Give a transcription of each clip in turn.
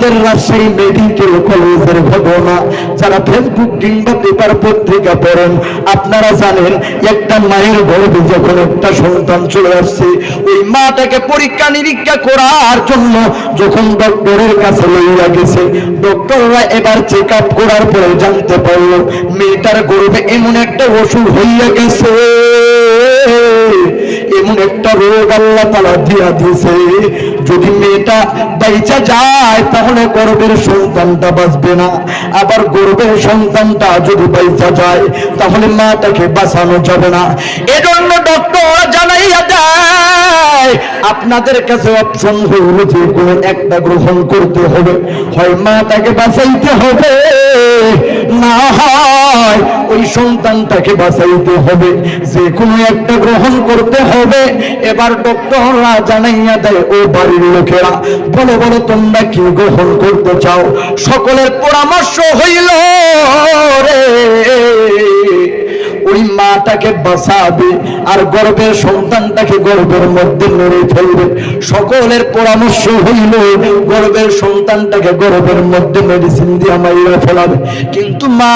আমাদের রাজশাহী মেডিকেল কলেজের ঘটনা। যারা ফেসবুক কিংবা পেপার পত্রিকা পড়েন আপনারা জানেন, একটা মায়ের গর্ভে যখন একটা সন্তান চলে আসছে, ওই মাটাকে পরীক্ষা নিরীক্ষা করার জন্য যখন ডক্টরের কাছে লইয়া গেছে, ডক্টররা এবার চেক আপ করার পরে জানতে পারল মেয়েটার গর্ভে এমন একটা অসুখ হইয়া গেছে, এমন একটা রোগ আল্লাহ তাআলা দিয়া দিয়েছে, যদি মেয়েটা বাইচা যায় তাহলে গর্ভের সন্তানটা বাঁচবে না, আবার গর্ভের সন্তানটা যদি বাইচা যায় তাহলে মাটাকে বাঁচানো যাবে না। এজন্য ডক্টর জানাইয়া দেয় আপনাদের কাছে অপশন হইল যে কোনো একটা গ্রহণ করতে হবে, হয় মাটাকে বাঁচাইতে হবে, না হয় ওই সন্তানটাকে বাঁচাইতে হবে, যে কোনো একটা গ্রহণ করতে হবে। এবার ডক্টররা জানাইয়া দেয় ও বাড়ির লোকেরা, বলো বলো তোমরা কি গ্রহণ করতে চাও? সকলের পরামর্শ হইল রে ওই মাটাকে বাঁচাবে আর গর্ভের সন্তানটাকে গর্ভের মধ্যে মেরে ফেলবে। সকলের পরামর্শ হইল গর্ভের সন্তানটাকে গর্ভের মধ্যে মেডিসিন দিয়ে মাইরা ফেলাবে। কিন্তু মা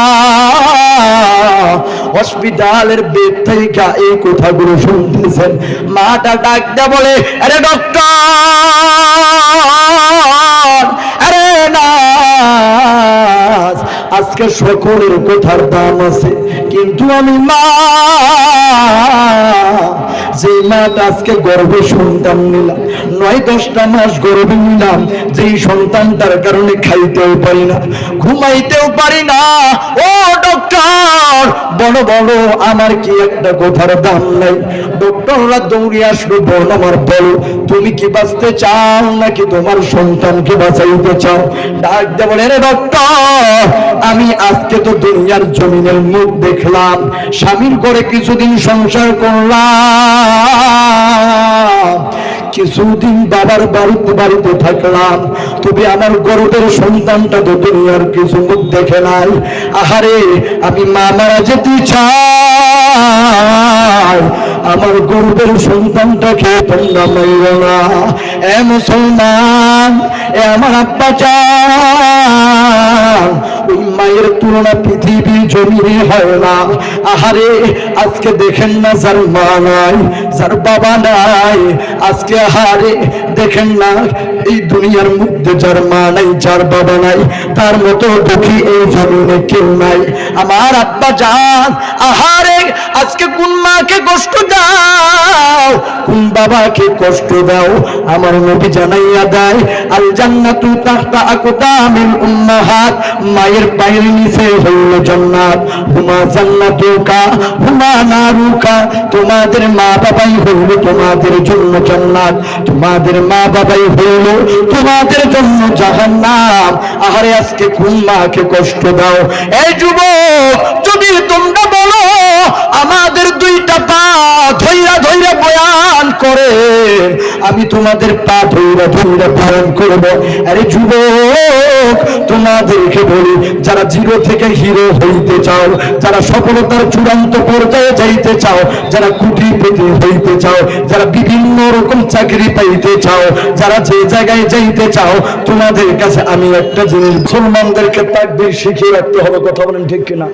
হসপিটালের বেড থেকে এই কথাগুলো শুনতেছেন, মাটা ডাক দেয়া বলে, আরে ডক্টর, আরে না, আজকে সকলের কথার দাম আছে, কিন্তু আমি মা, যে মাটা আজকে গর্ভে সন্তান নিলাম, 9-10টা মাস গর্ভে নিলাম, যেই সন্তানটার কারণে খাইতেও পারি না, ঘুমাইতেও পারি না, ও ডক্টর বলো বলো আমার কি একটা কথার দাম নাই? ডক্টররা দৌড়ে আসলো, বল আমার বলো, তুমি কি বাঁচতে চাও নাকি তোমার সন্তানকে বাঁচাইতে চাও? ডাক দে বলে, রে ডক্টর, আমি আজকে তো দুনিয়ার জমিনের মুখ দেখলাম, স্বামীর করে কিছুদিন সংসার করলাম, কিছুদিন বাবার বাড়িতে থাকলাম, তবে আমার গর্ভের সন্তানটা তো দুনিয়ার কিছু মুখ দেখে নাই। আহারে আমি মা মারা যেতে চাই, আমার গর্ভের সন্তানটাকে তোমরা মাইরো না। এ মুসলমান, এ আমার আব্বা জান, ওই মায়ের তুলনা পৃথিবীর জমিনে হয় না। আহারে আজকে দেখেন না যার মা নাই, যার বাবা নাই, আজকে আহারে দেখেন না এই দুনিয়ার মধ্যে যার মা নাই, যার বাবা নাই, তার মতো দুঃখী এই জমিনে কেউ নাই। আমার আব্বা জান, আহারে আজকে কোন মাকে কষ্ট দাও, কোন বাবাকে কষ্ট দাও? আমার নবী জানাইয়া দেয়, আল জান্নাতু তাহতা আকদামিল উম্মাহাত, মায়ের পায়ের নিচে হইল জান্নাত, হুমা জান্নাতুকা হুমা নারুকা, তোমাদের মা বাবাই হইল তোমাদের জন্য জান্নাত, তোমাদের মা বাবাই হইল তোমাদের জন্য জাহান্নাম। আহারে আজকে কোন মাকে কষ্ট দাও? এই যুবক, যদি তোমরা বলো আমাদের দুইটা পা ধইরা ধইরা বয়ান করে, আমি তোমাদের পা ধইরা ধইরা বয়ান করব। আরে যুবক, তোমাদেরকে বলি, যারা জিরো থেকে হিরো হইতে চাও, যারা সফলতার চূড়ান্ত পর্যায়ে যাইতে চাও, যারা কোটিপতি হইতে চাও, যারা বিভিন্ন রকম চাকরি পাইতে চাও, যারা যে জায়গায় যাইতে চাও, তোমাদের কাছে আমি একটা জিনিস, মুসলমানদেরকে তাকবীর শিখিয়ে রাখতে হবে। কথা বলেন ঠিক কিনা?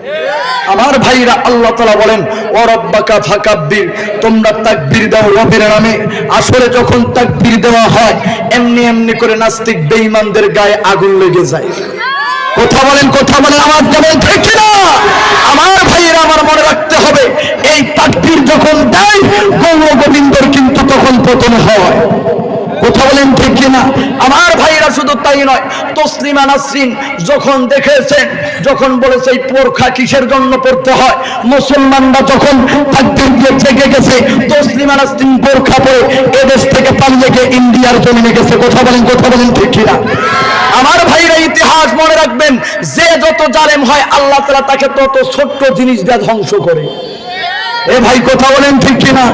আমার ভাইরা, আল্লাহ তাআলা বলেন, ও রব্বাকা ফাকাব্বির, তোমরা তাকবীর দাও রবের নামে। আসলে যখন তাকবীর দেওয়া হয়, এমনি এমনি করে নাস্তিক বেঈমানদের গায়ে আগুন লেগে যায়। কথা বলেন আমার যেমন ঠিক কিনা? আমার ভাইয়েরা, আমার মনে রাখতে হবে, এই তাকবীর যখন দেয়, গৌর গোবিন্দর কিন্তু তখন পতন হয়। কথা বলেন ঠিক কিনা? আমার ভাইরা, শুধু তাই নয়, তসলিমা নাসরিন যখন দেখেছেন, যখন বলেছে এই পরখা কিসের জন্য পড়তে হয়, মুসলমানরা যখন তাকবীর দিয়ে জেগে গেছে, তসলিমা নাসরিন পরখা পরে এদেশ থেকে পালিয়ে গিয়ে ইন্ডিয়ার জমিনে গেছে। কথা বলেন ঠিক কিনা? আমার ভাইরা, ইতিহাস মনে রাখবেন, যে যত জালেম হয় আল্লাহ তাআলা তাকে তত ছোট্ট জিনিস দিয়ে ধ্বংস করে। এ ভাই কথা বলেন ঠিক কিনা?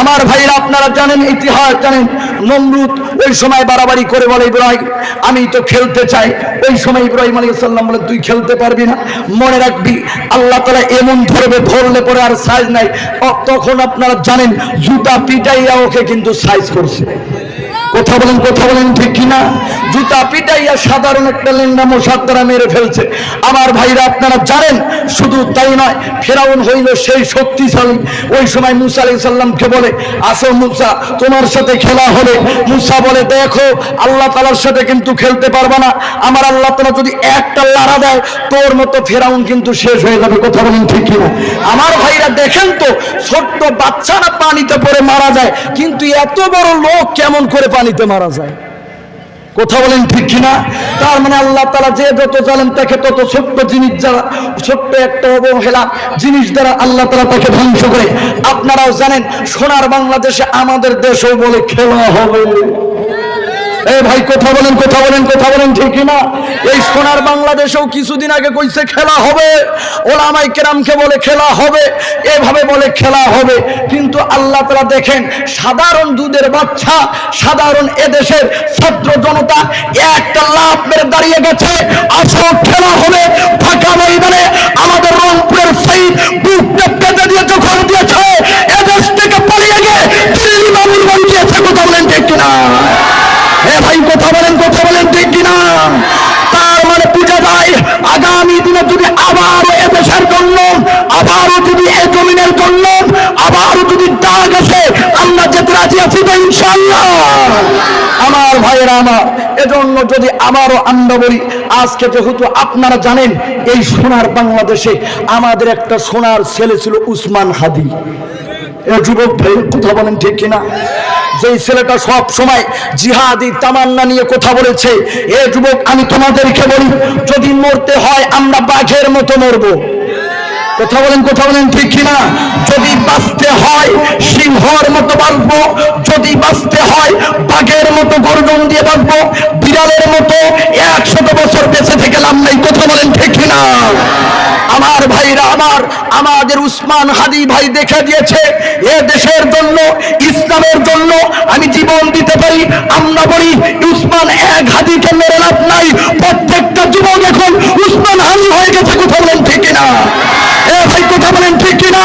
আমার ভাইরা, আপনারা জানেন, ইতিহাস জানেন, নমরুদ ওই সময় বাড়াবাড়ি করে বলে, ইব্রাহিম আমি তো খেলতে চাই। ওই সময় ইব্রাহিম আলাইহিস সালাম বলে, তুই খেলতে পারবি না, মনে রাখবি আল্লাহ তাআলা এমন ধরবে, ধরলে পরে আর সাইজ নাই। তখন আপনারা জানেন, জুতা পিটাইয়া ওকে কিন্তু সাইজ করছে। কথা বলেন ঠিক কিনা? জুতা পিটাইয়া সাধারণ একটা লেঙ্গা মশার দ্বারা মেরে ফেলছে। আমার ভাইরা আপনারা জানেন, শুধু তাই নয়, ফেরাউন হইল সেই শক্তিশালী। ওই সময় মুসা আলাইহিস সালামকে বলে, আসো মুসা, তোমার সাথে খেলা হবে। মুসা বলে, দেখো আল্লাহ তাআলার সাথে কিন্তু খেলতে পারবে না, আমার আল্লাহ তাআলা যদি একটা লাড়া দেয় তোর মতো ফেরাউন কিন্তু শেষ হয়ে যাবে। কথা বলেন ঠিক কিনা? আমার ভাইরা দেখেন তো, ছোট্ট বাচ্চারা পানিতে পড়ে মারা যায়, কিন্তু এত বড় লোক কেমন করে পানিতে মারা যায়? কথা বলেন ঠিক কিনা? তার মানে আল্লাহ তাআলা যে যত জালেম তাকে তত ছোট্ট জিনিস দ্বারা, ছোট্ট একটা অবহেলা জিনিস দ্বারা আল্লাহ তাআলা তাকে ধ্বংস করে। আপনারাও জানেন, সোনার বাংলাদেশে আমাদের দেশেও বলে খেলা হবে। এই ভাই কথা বলেন ঠিক কিনা? এই সোনার বাংলাদেশেও কিছুদিন আগে কইছে খেলা হবে, ওলামায়ে কেরামকে বলে খেলা হবে, এভাবে বলে খেলা হবে। কিন্তু আল্লাহ তাআলা দেখেন, সাধারণ দুধের বাচ্চা, সাধারণ এদেশের ছাত্র জনতা একটা লাফ মেরে দাঁড়িয়ে গেছে, আসো খেলা হবে। ঢাকা ময়দানে আমাদের রংপুরের শহীদ বুকটা পেতে দিয়ে যখন দিয়েছে, এদেশ থেকে পালিয়ে গিয়ে দিল্লি মামুর বানিয়েছে। কথা বলেন ঠিক কিনা? ভাই কথা বলেন ঠিক কিনা? তার মানে বুঝা যায়, আগামী দিনে যদি আবারও এদেশের জন্য, আবারও যদি এই জমিনের জন্য, আবারও যদি ডাক আসে, আমরা যেতে রাজি আছি তো ইনশাআল্লাহ। আমার ভাইয়েরা আমার, এজন্য যদি আবারও আমরা বলি, আজকে যেহেতু আপনারা জানেন এই সোনার বাংলাদেশে আমাদের একটা সোনার ছেলে ছিল উসমান হাদি। এই যুবক ভাই কথা বলেন ঠিক কিনা? যেই ছেলেটা সব সময় জিহাদি তামান্না নিয়ে কথা বলেছে, এ যুবক আমি তোমাদেরকে বলি, যদি মরতে হয় আমরা বাঘের মতো মরবো। কথা বলেন ঠিক কিনা? যদি বাঁচতে হয় সিংহর মতো বাঁচবো, যদি বাঁচতে হয় বাঘের মতো গর্জন দিয়ে বাঁচবো, বিড়ালের মতো 100 বছর বেঁচে থেকে লাভ নাই। কথা বলেন ঠিক কিনা? আমার ভাইরা আমার, আমাদের উসমান হাদি ভাই দেখে দিয়েছে, এ দেশের জন্য, ইসলামের জন্য আমি জীবন দিতে পারি। আমরা বলি উসমান এক হাদিকে মেরে লাভ নাই, প্রত্যেকটা যুবক এখন উসমান হাদি হয়ে গেছে। কথা বলেন ঠিক কিনা? ভাই কথা বলেন ঠিক কিনা?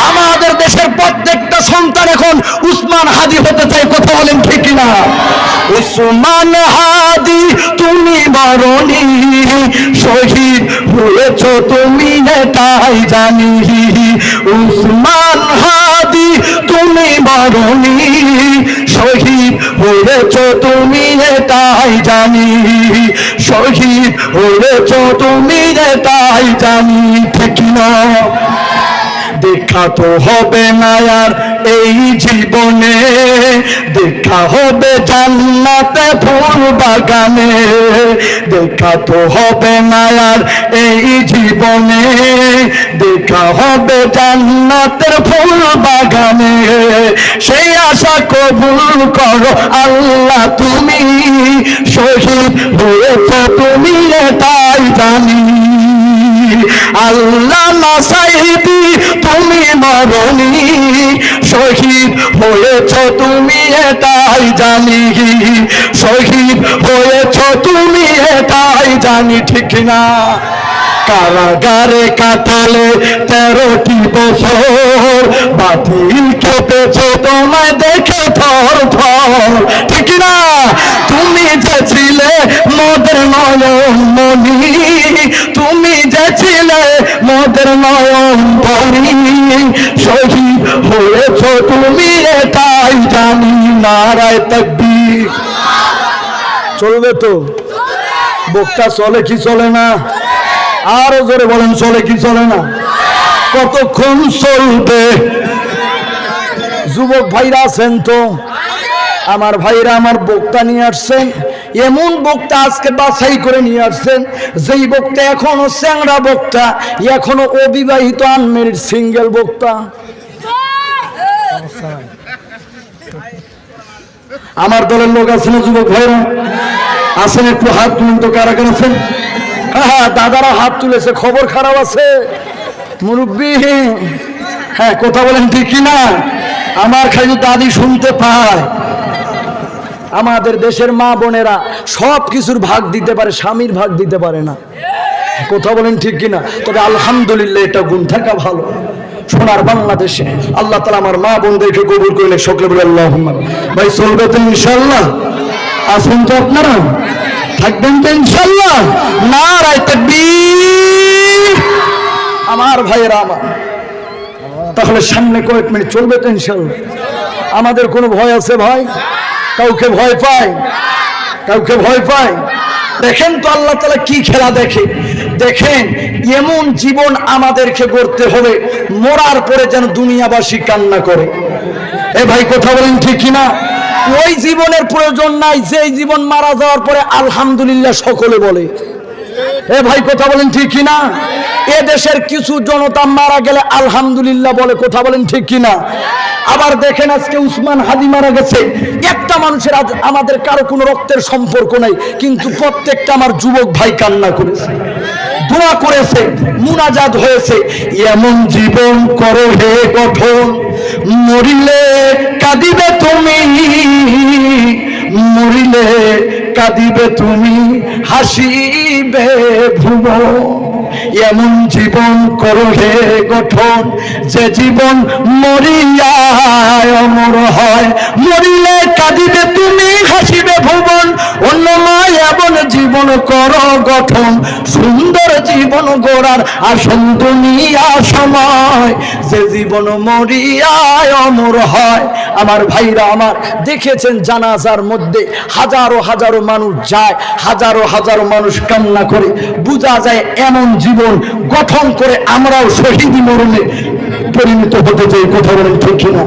আমাদের দেশের প্রত্যেকটা সন্তান এখন উসমান হাদি হতে চায়। কথা বলেন ঠিক কিনা? উসমান হাদি তুমি মরনি, শহীদ হয়েছ তুমি এটাই জানি। উসমান হাদি তুমি মরনি, শহীদ হয়েছ তুমি এটাই জানি। শহীদ হয়েছ তুমি এটাই জানি। ঠিক না? দেখা তো হবে না আর এই জীবনে, দেখা হবে জান্নাতে ফুল বাগানে। দেখা তো হবে না আর এই জীবনে, দেখা হবে জান্নাতের ফুল বাগানে। সেই আশা কবুল করো আল্লাহ তুমি, শহীদ হয়েছ তুমি এটাই জানি। আল্লাহ না চাইবি তুমি মরনি, শহীদ হয়েছ তুমি এটাই জানি। শহীদ হয়েছ তুমি এটাই জানি। ঠিক না? কারাগারে কাটালে 13টি বছর, বাতিল খেপেছে তোমায় দেখে থর থর। ঠিক না? তুমি যে ছিলে মোদের নয়ন মনি, তুমি যে ছিলে মোদের নয়ন মনি, শহীদ হয়েছ তুমি এটাই জানি। নারায়ে তাকবীর। চলবে তো? বক্তা চলে কি চলে না? আরো জোরে বলেন, চলে কি চলে না? কতক্ষণ চলবে? যুবক ভাইরা আছেন তো? আমার ভাইরা আমার বক্তা নিয়ে আসছেন, এমন বক্তা আজকে বাছাই করে নিয়ে আসছেন, যেই বক্তা এখনো চ্যাংড়া বক্তা, এখনো অবিবাহিত আনমেরিড সিঙ্গেল বক্তা। আমার দলের লোক আছে না যুবক ভাইরা? আছেন? একটু হাত তুলুন তো, কারা কারা আছেন? হ্যাঁ, দাদারা হাত তুলেছে, খবর খারাপ আছে মুরব্বী। হ্যাঁ কথা বলেন ঠিক কিনা? আমার খালি দাদি শুনতে পায়। আমাদের দেশের মা বোনেরা সব কিছুর ভাগ দিতে পারে, স্বামীর ভাগ দিতে পারে না। কথা বলেন ঠিক কিনা? তবে আলহামদুলিল্লাহ এটা গুণ থাকা ভালো। সোনার বাংলাদেশে আল্লাহ তাআলা আমার মা বোনদেরকে কবুল করলে সকলে বলে আল্লাহুম্মা। ভাই চলবে তো ইনশাআল্লাহ? আছেন তো আপনারা? থাকবেন তো ইনশাআল্লাহ? নারায়ে তাকবীর। আমার ভাইয়েরা আমার, তাহলে সামনে কয়েক মিনিট চলবে তো ইনশাআল্লাহ? আমাদের কোনো ভয় আছে ভাই? কাউকে ভয় পায়? কাউকে ভয় পায়? দেখেন তো আল্লাহ তাআলা কি খেলা দেখে। দেখেন এমন জীবন আমাদেরকে গড়তে হবে মরার পরে যেন দুনিয়াবাসী কান্না করে। এ ভাই কথা বলেন ঠিক কিনা? ওই জীবনের প্রয়োজন নাই যে জীবন মারা যাওয়ার পরে আলহামদুলিল্লাহ সকলে বলে। এ ভাই কথা বলেন ঠিক কিনা? এ দেশের কিছু জনতা মারা গেলে আলহামদুলিল্লাহ বলে, কথা বলেন ঠিক কিনা? আবার দেখেন আজকে উসমান হাদি মারা গেছে, একটা মানুষের আমাদের কারো কোনো রক্তের সম্পর্ক নাই, কিন্তু প্রত্যেকটা আমার যুবক ভাই কান্না করেছে, দোয়া করেছে, মুনাজাত হয়েছে। এমন জীবন করো হে গঠন, মরিলে কাঁদিবে তুমি, মরিলে কাঁদিবে তুমি, হাসিবে ভুবন। এমন জীবন করো হে গঠন, যে জীবন মরিয়া অমর হয়, মরিলে কাঁদিবে তুমি, হাসিবে ভুবন। অন্যময় এমন জীবন করো গঠন, সুন্দর জীবন গড়ার আসন দুনিয়া সময়, যে জীবন মরিয়া অমর হয়। আমার ভাইরা আমার, দেখেছেন জানাজার মধ্যে হাজারো হাজারো মানুষ যায়, হাজারো হাজারো মানুষ কান্না করে, বোঝা যায় এমন জীবন গঠন করে আমরাও শহীদ মরণে পরিণত হতে চাই। কথা বলেন ঠিক কিনা?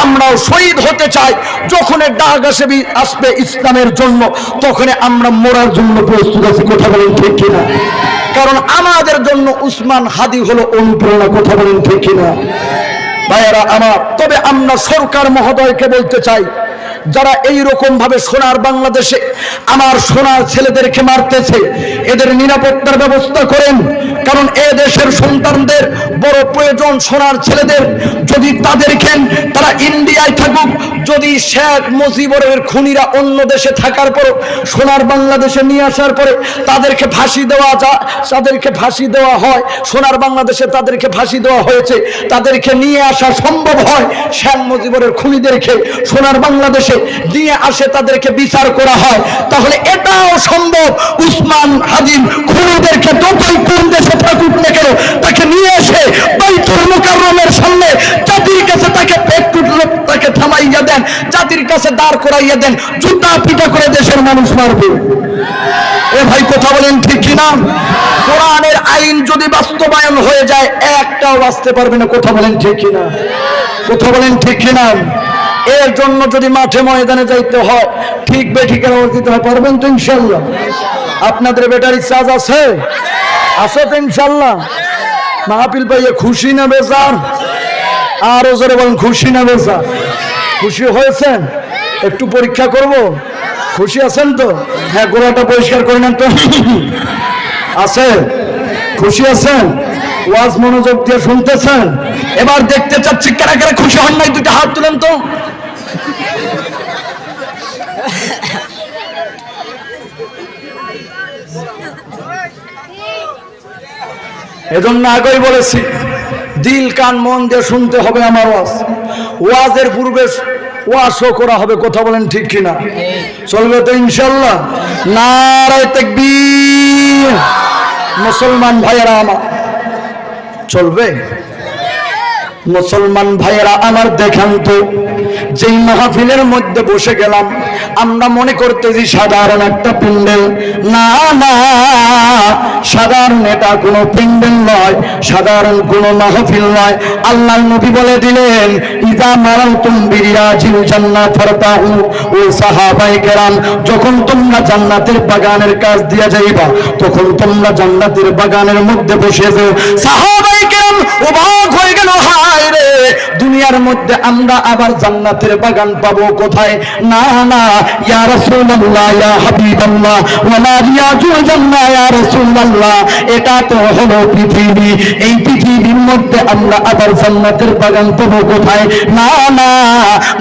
আমরাও শহীদ হতে চাই। যখন ডাক আসবে ইসলামের জন্য, তখন আমরা মরার জন্য প্রস্তুত আছি। কথা বলেন ঠিক কিনা? কারণ আমাদের জন্য উসমান হাদি হলো অনুপ্রেরণা। কথা বলেন ঠিক কিনা? ভাইয়েরা আমার, তবে আমরা সরকার মহোদয়কে বলতে চাই, যারা এই রকম ভাবে সোনার বাংলাদেশে আমার সোনার ছেলেদেরকে মারতেছে, এদের নিরাপত্তার ব্যবস্থা করেন। কারণ এ দেশের সন্তানদের বড় প্রয়োজন সোনার ছেলেদের। যদি তাদেরকে, তারা ইন্ডিয়ায় থাকুক, যদি শেখ মুজিবুরের খুনিরা অন্য দেশে থাকার পর সোনার বাংলাদেশে নিয়ে আসার পরে তাদেরকে ফাঁসি দেওয়া যায়, তাদেরকে ফাঁসি দেওয়া হয়, সোনার বাংলাদেশে তাদেরকে ফাঁসি দেওয়া হয়েছে, তাদেরকে নিয়ে আসা সম্ভব হয়, শেখ মুজিবুরের খুনিদেরকে সোনার বাংলাদেশে নিয়ে আসে, তাদেরকে বিচার করা হয়, তাহলে এটাও সম্ভব উসমান হাদির খুনিদেরকে যতই কোন দেশে থাকুক না কেন, তাকে নিয়ে এসে বাইতুল মুকাররমের সামনে জাতির কাছে তাকে থামাইয়া দেন, জাতির কাছে দাঁড় করাইয়া দেন, জুতা পিটা করে দেশের মানুষ মারবে। এ ভাই কথা বলেন ঠিক কিনা? কোরআনের আইন যদি বাস্তবায়ন হয়ে যায়, একটাও বাঁচতে পারবে না। কথা বলেন ঠিক কিনা? কথা বলেন ঠিক কিনা? এর জন্য যদি মাঠে ময়দানে যাইতে হয়, ঠিক বেঠিকের আওয়াজ দিতে হয়, পারবেন তো ইনশাল্লাহ? আপনাদের ব্যাটারি চার্জ আছে? আছে তো ইনশাল্লাহ? মাহফিল পাইয়ে খুশি না বেজার? আরো জোরে বলেন, খুশি না বেজার? খুশি হয়েছেন? একটু পরীক্ষা করব, খুশি আছেন তো? হ্যাঁ, গোড়াটা পরিষ্কার করে নেন তো। আছে? খুশি আছেন? ওয়াজ মনোযোগ দিয়ে শুনতেছেন? এবার দেখতে চাচ্ছি কারা কারা খুশি হন নাই, দুটো হাত তুলেন তো। এজন্য আগেই বলেছি, দিল কান মন দিয়ে শুনতে হবে আমার ওয়াজ। ওয়াজের পূর্বে ওয়াজও করা হবে। কথা বলেন ঠিক কিনা? চলবে তো ইনশাল্লাহ? নারায়ে তাকবীর। মুসলমান ভাইয়েরা আমার, চলবে? মুসলমান ভাইয়েরা আমার, দেখান তো, যেই মাহফিলের মধ্যে বসে গেলাম, আমরা মনে করতেছি সাধারণ একটা প্যান্ডেল। না না, সাধারণ এটা কোনো প্যান্ডেল নয়, সাধারণ কোনো মাহফিল নয়। আল্লাহর নবী বলে দিলেন, ইজা মারাতুম বিরিয়াজিল জান্নাত ফারতাহু। ও সাহাবায়ে কেরাম, যখন তোমরা জান্নাতের বাগানের কাছ দিয়ে যাইবা, তখন তোমরা জান্নাতের বাগানের মধ্যে বসে যাও। সাহাবায়ে কেরাম অবাক হয়ে গেল, হায় রে, দুনিয়ার মধ্যে আমরা আবার জান্নাতের বাগান পাবো কোথায়? না না, ইয়া রাসূলুল্লাহ, ইয়া হাবিবাল্লাহ, ওয়ালা রিয়াজুল জান্নাহ ইয়া রাসূলুল্লাহ, এটা তো হলো পৃথিবী। এই পৃথিবীর মধ্যে আমরা আবার জান্নাতের বাগান পাবো কোথায়? না না,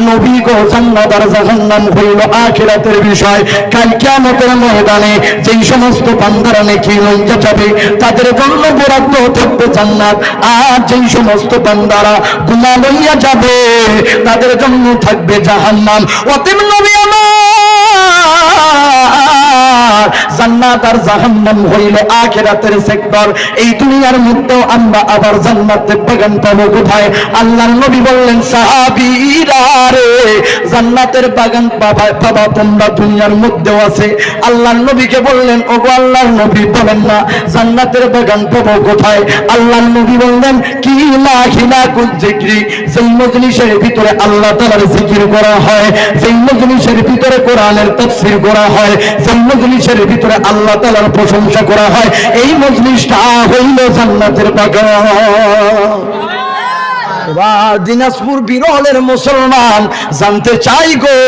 নবী গো জান্নাত আর জাহান্নাম হইল আখিরাতের বিষয়। কাল কিয়ামতের ময়দানে যেই সমস্ত বান্দারা নেকি লইয়া যাবে তাদের জন্য বরাদ্দ থাকবে জান্নাত, আর যেই সমস্ত বান্দারা গুনাহ লইয়া যাবে তাদের জন্য থাকবে জাহান্নাম। অতএব নবী আমার জান্নাত আর জাহান্নাম হইল আখিরাতের সেক্টর। এই দুনিয়ার মধ্যে আমরা আবার জান্নাতের বাগান পাবো কোথায়? আল্লাহর নবী বললেন সাহাবীরা রে জান্নাতের বাগান পাবা তোমরা দুনিয়ার মধ্যেও আছে। আল্লাহর নবীকে বললেন ওগো আল্লাহর নবী বলেন না জান্নাতের বাগান পাবো কোথায়? আল্লাহর নবী বললেন কি লাখিনা কুল জিকরি, যেই মজলিসের ভিতরে আল্লাহ তাআলার জিকির করা হয়, যেই মজলিসের ভিতরে কোরআনের তাফসীর করা হয়, যেই মজলিসের ভিতরে আল্লাহ তাআলার প্রশংসা করা হয়, এই মজলিসটা হইল জান্নাতের বাগান। দিনাজপুর বিরলের মুসলমান জানতে চাই গো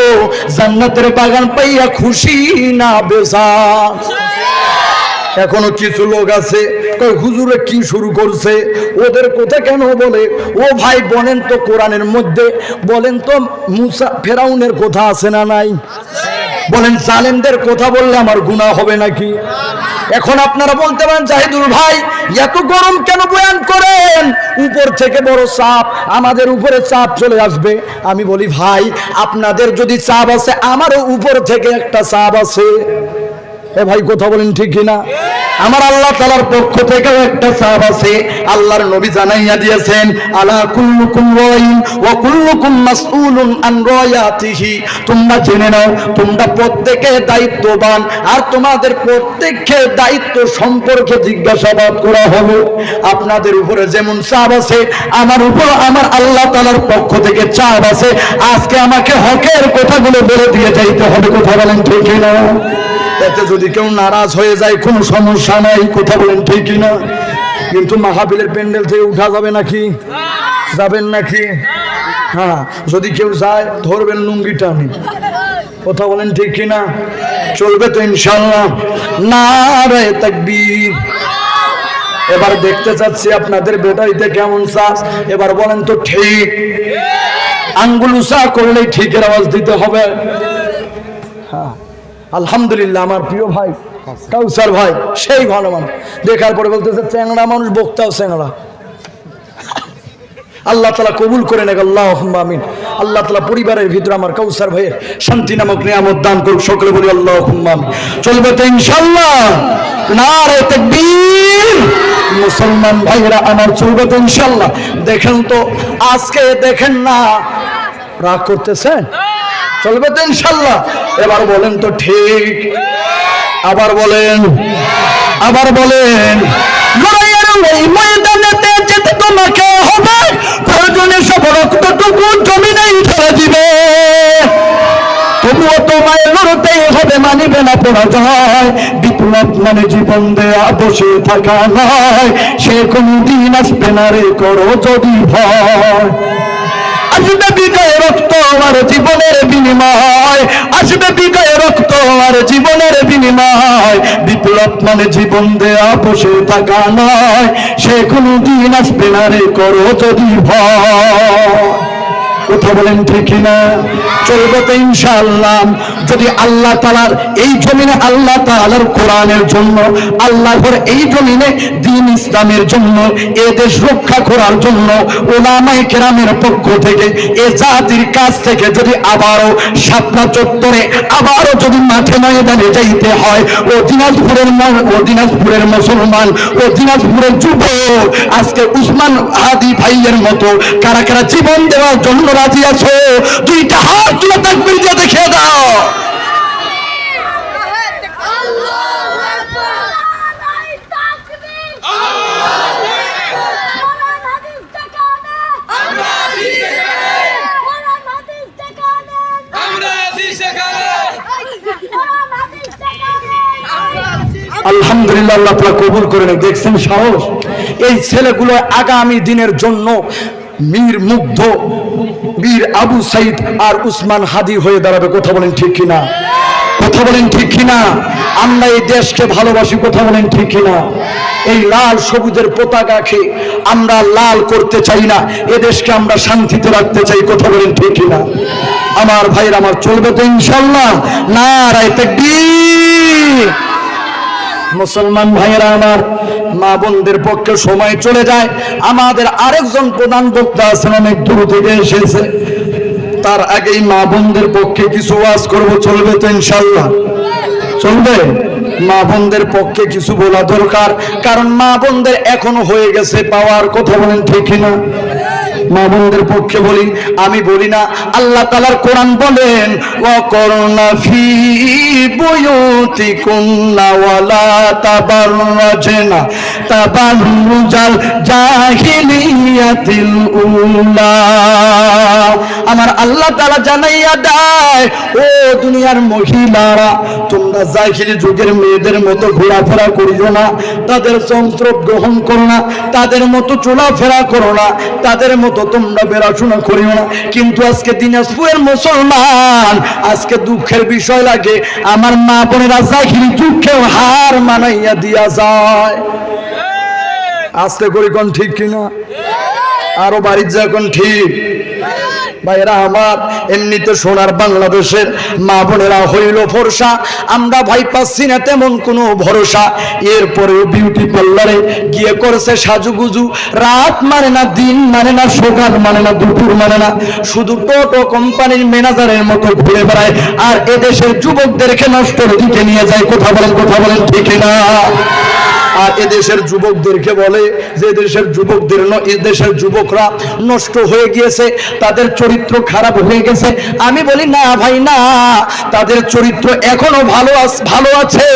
জান্নাতের বাগান পাইয়া খুশি না বেজার? এখনো কিছু লোক আছে হুজুরে কি শুরু করছে, ওদের কথা কেন বলে? ও ভাই বলেন তো কোরআনের মধ্যে বলেন তো মুসা ফেরাউনের কথা আছে না নাই? বলেন জালেমদের কথা বললে আমার গুনাহ হবে নাকি? এখন আপনারা বলতে পারেন জাহিদুল ভাই এত গরম কেন বয়ান করেন, উপর থেকে বড় চাপ, আমাদের উপরে চাপ চলে আসবে। আমি বলি ভাই আপনাদের যদি চাপ আছে আমারও উপর থেকে একটা চাপ আছে। এ ভাই কথা বলেন ঠিক কিনা? আমার আল্লাহ তাআলার পক্ষ থেকেও একটা চাপ আছে। আল্লাহর নবী জানাইয়া দিয়েছেন আলা কুল্লুকুম রাইন ওয়া কুল্লুকুম মাসউলুন আন রায়াতিহি, তোমরা জেনে নাও তোমরা প্রত্যেকে দায়িত্ববান, আর তোমাদের প্রত্যেককে দায়িত্ব সম্পর্কে জিজ্ঞাসাবাদ করা হবে। আপনাদের উপরে যেমন চাপ আছে আমার উপর আমার আল্লাহ তাআলার পক্ষ থেকে চাপ আছে। আজকে আমাকে হকের কথাগুলো বলে দিয়ে যাইতে হবে। কথা বলেন ঠিক কিনা? এতে যদি কেউ নারাজ হয়ে যায় কোনো সমস্যা নাই। কথা বলেন ঠিক কিনা? কিন্তু মাহফিলের প্যান্ডেল থেকে উঠা যাবে নাকি? যাবেন নাকি? হ্যাঁ, যদি কেউ যায় ধরবেন লুঙ্গি টানি। কথা বলেন ঠিক কিনা? চলবে তো ইনশাআল্লাহ? নারে তাকবীর। এবার দেখতে চাচ্ছি আপনাদের ব্যাটারিতে কেমন চার্জ। এবার বলেন তো ঠিক, আঙ্গুল উঁচা করলেই ঠিকের আওয়াজ দিতে হবে। হ্যাঁ আলহামদুলিল্লাহ আমার প্রিয় ভাই কাউসার ভাই সেই ভালো মানুষ, দেখার পরে বলতেছে চ্যাংড়া মানুষ, বক্তাও চ্যাংড়া। আল্লাহ তাআলা কবুল করে নেক, আল্লাহুম্মা আমিন। আল্লাহ তাআলা পরিবারের ভিতরে আমার কাউসার ভাইয়ের শান্তি নামক নিয়ামত দান করুক, সকলে বলি আল্লাহুম্মা আমিন। চলবে তো ইনশাআল্লাহ? নারে তাকবীর। মুসলমান ভাইরা আমার চলবে তো ইনশাআল্লাহ? দেখেন তো আজকে দেখেন না রাগ করতেছেন? চলবে তো ইনশাআল্লাহ? এবার বলেন তো ঠিক, আবার বলেন, আবার বলেন। লড়াইয়ের ওই ময়দানেতে যেতে তোমাকে হবে, প্রয়োজনে সব রক্তটুকু জমিনেই ঢেলে দিবে। তবুও তোমায় লড়তেই হবে, মানিবে না পরাজয়। বিপ্লব মানে জীবন দেয়া বসে থাকা নয়, সে কোনদিন আসবে না রে করো যদি ভয়। আসবে বিজয় রক্ত আর জীবনের বিনিময়, আসবে বিজয় রক্ত আর জীবনের বিনিময়। বিপ্লব মানে জীবন দেয়া বসে থাকা নয়, সে কোনদিন আসবে না রে করো যদি ভয়। কথা বলেন ঠিক না? চলবে তো ইনশাআল্লাহ? যদি আল্লাহ তাআলার এই জমিনে আল্লাহ তাআলার কোরআনের জন্য, আল্লাহর এই জমিনে দ্বীন ইসলামের জন্য, এ দেশ রক্ষা করার জন্য উলামায়ে কেরামের পক্ষ থেকে এ জাতির কাছ থেকে যদি আবারও শাপলা চত্বরে আবারও যদি মাঠে ময়দানে যাইতে হয়, ও দিনাজপুরের মুসলমান, ও দিনাজপুরের যুবক, আজকে উসমান হাদি ভাইয়ের মতো কারা কারা জীবন দেওয়ার জন্য রাজি আছো? দুইটা হাত তুলে তাকবীর দিয়ে দেখিয়ে দাও। আলহামদুলিল্লাহ, আল্লাহ তাআলা কবুল করে নেন। দেখছেন সাহস? এই ছেলেগুলো আগামী দিনের জন্য মীর মুগ্ধ, বীর আবু সাইদ আর উসমান হাদি হয়ে দাঁড়াবে। কথা বলেন ঠিক কিনা? কথা বলেন ঠিক কিনা? আমরা এই দেশকে ভালোবাসি, কথা বলেন ঠিক কিনা? এই লাল সবুজের পতাকাকে আমরা লাল করতে চাই না, এদেশকে আমরা শান্তিতে রাখতে চাই, কথা বলেন ঠিক কিনা? আমার ভাইরা আমার, চলবে তো ইনশাল্লাহ? নারায়ে তাকবীর। মুসলমান ভাইয়েরা আমার, মা বোনদের পক্ষে সময় চলে যায়। আমাদের আরেকজন প্রধান বক্তা আছেন, অনেক দূর থেকে এসেছে। তার আগেই মা বোনদের পক্ষে কিছু ওয়াজ করব, চলবে তো ইনশাল্লাহ? চলবে। মা বোনদের পক্ষে কিছু বলা দরকার, কারণ মা বোনদের এখনো হয়ে গেছে পাওয়ার, কথা বলেন ঠিক না? মা বোনদের পক্ষে বলি, আমি বলি না। আল্লাহ তাআলার কোরআন বলেন, ওয়াকরনা ফি বুয়ুতিকুন্না ওয়ালা তাবাররাজনা তাবাররুজাল জাহিলিয়াতিল উলা। আমার আল্লাহ তাআলা জানাইয়া দেয়, ও দুনিয়ার মহিলারা, তোমরা জাহিলি যুগের মেয়েদের মতো ঘোরাফেরা করিও না, তাদের যন্ত্র গ্রহণ করো না, তাদের মতো চলাফেরা করো না, তাদের মতো তোমরা বেড়াশোনা করিও না। কিন্তু আজকে দিনাজপুরের মুসলমান, আজকে দুঃখের বিষয় লাগে, আমার মা বোনেরা জাহিলি যুগকেও হার মানাইয়া দিয়া যায়। আজকে করি কোন ঠিক কিনা? আরো বাড়ির যা কোন ঠিক? ভাইরা আমার, এমনিতে সোনার বাংলাদেশের মা বোনেরা হইল ফর্সা, আমরা ভাই পাচ্ছি না তেমন কোনো ভরসা। এরপরেও বিউটি পার্লারে গিয়ে করছে সাজুগুজু, রাত মানে না, দিন মানে না, সকাল মানে না, দুপুর মানে না, শুধু টোটো কোম্পানির ম্যানেজারের মতো ঘুরে বেড়ায়, আর এদেশের যুবকদেরকে নষ্টের দিকে নিয়ে যায়, কথা বলেন, কথা বলেন ঠিক না? আর এদেশের যুবকদেরকে বলে যে এদেশের যুবকদের, এদেশের যুবকরা নষ্ট হয়ে গিয়েছে, তাদের চরিত্র খারাপ হয়ে গেছে। আমি বলি না ভাই না, তাদের চরিত্র এখনো ভালো আছে।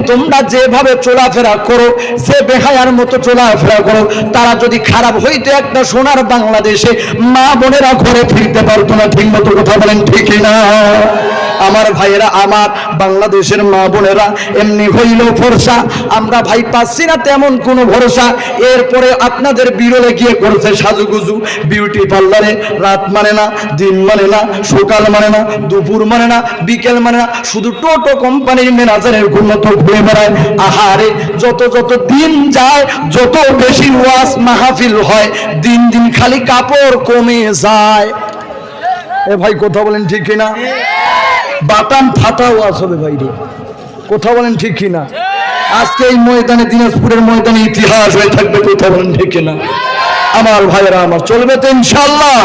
তোমরা যেভাবে চলাফেরা করো, যে বেহায়ার মতো চলাফেরা করো, তারা যদি খারাপ হইতো, একটা সোনার বাংলাদেশে মা বোনেরা ঘরে ফিরতে পারতো না, ঠিক মতো, কথা বলেন ঠিক না? আমার ভাইয়েরা আমার, বাংলাদেশের মা বোনেরা এমনি হইল ফর্সা, আমরা ভাই পাচ্ছি না তেমন কোনো ভরসা। এরপরে আপনাদের বিরলে গিয়ে করছে সাজুগুজু, বিউটি পার্লারে, রাত মানে না, দিন মানে না, সকাল মানে না, দুপুর মানে না, বিকেল মানে না, শুধু টোটো কোম্পানির ম্যানেজারের মতো ঘুরে বেড়ায়। আহারে, যত যত দিন যায়, যত বেশি ওয়াজ মাহফিল হয়, দিন দিন খালি কাপড় কমে যায়। এ ভাই কথা বলেন ঠিক কিনা? বাটাম ফাটাও আসবে বাইরে, কথা বলেন ঠিক কিনা? আজকে এই ময়দানে, দিনাজপুরের ময়দানে ইতিহাস হয়ে থাকবে, কথা বলেন ঠিক কিনা? আমার ভাইয়েরা আমার, চলবে তো ইনশাল্লাহ?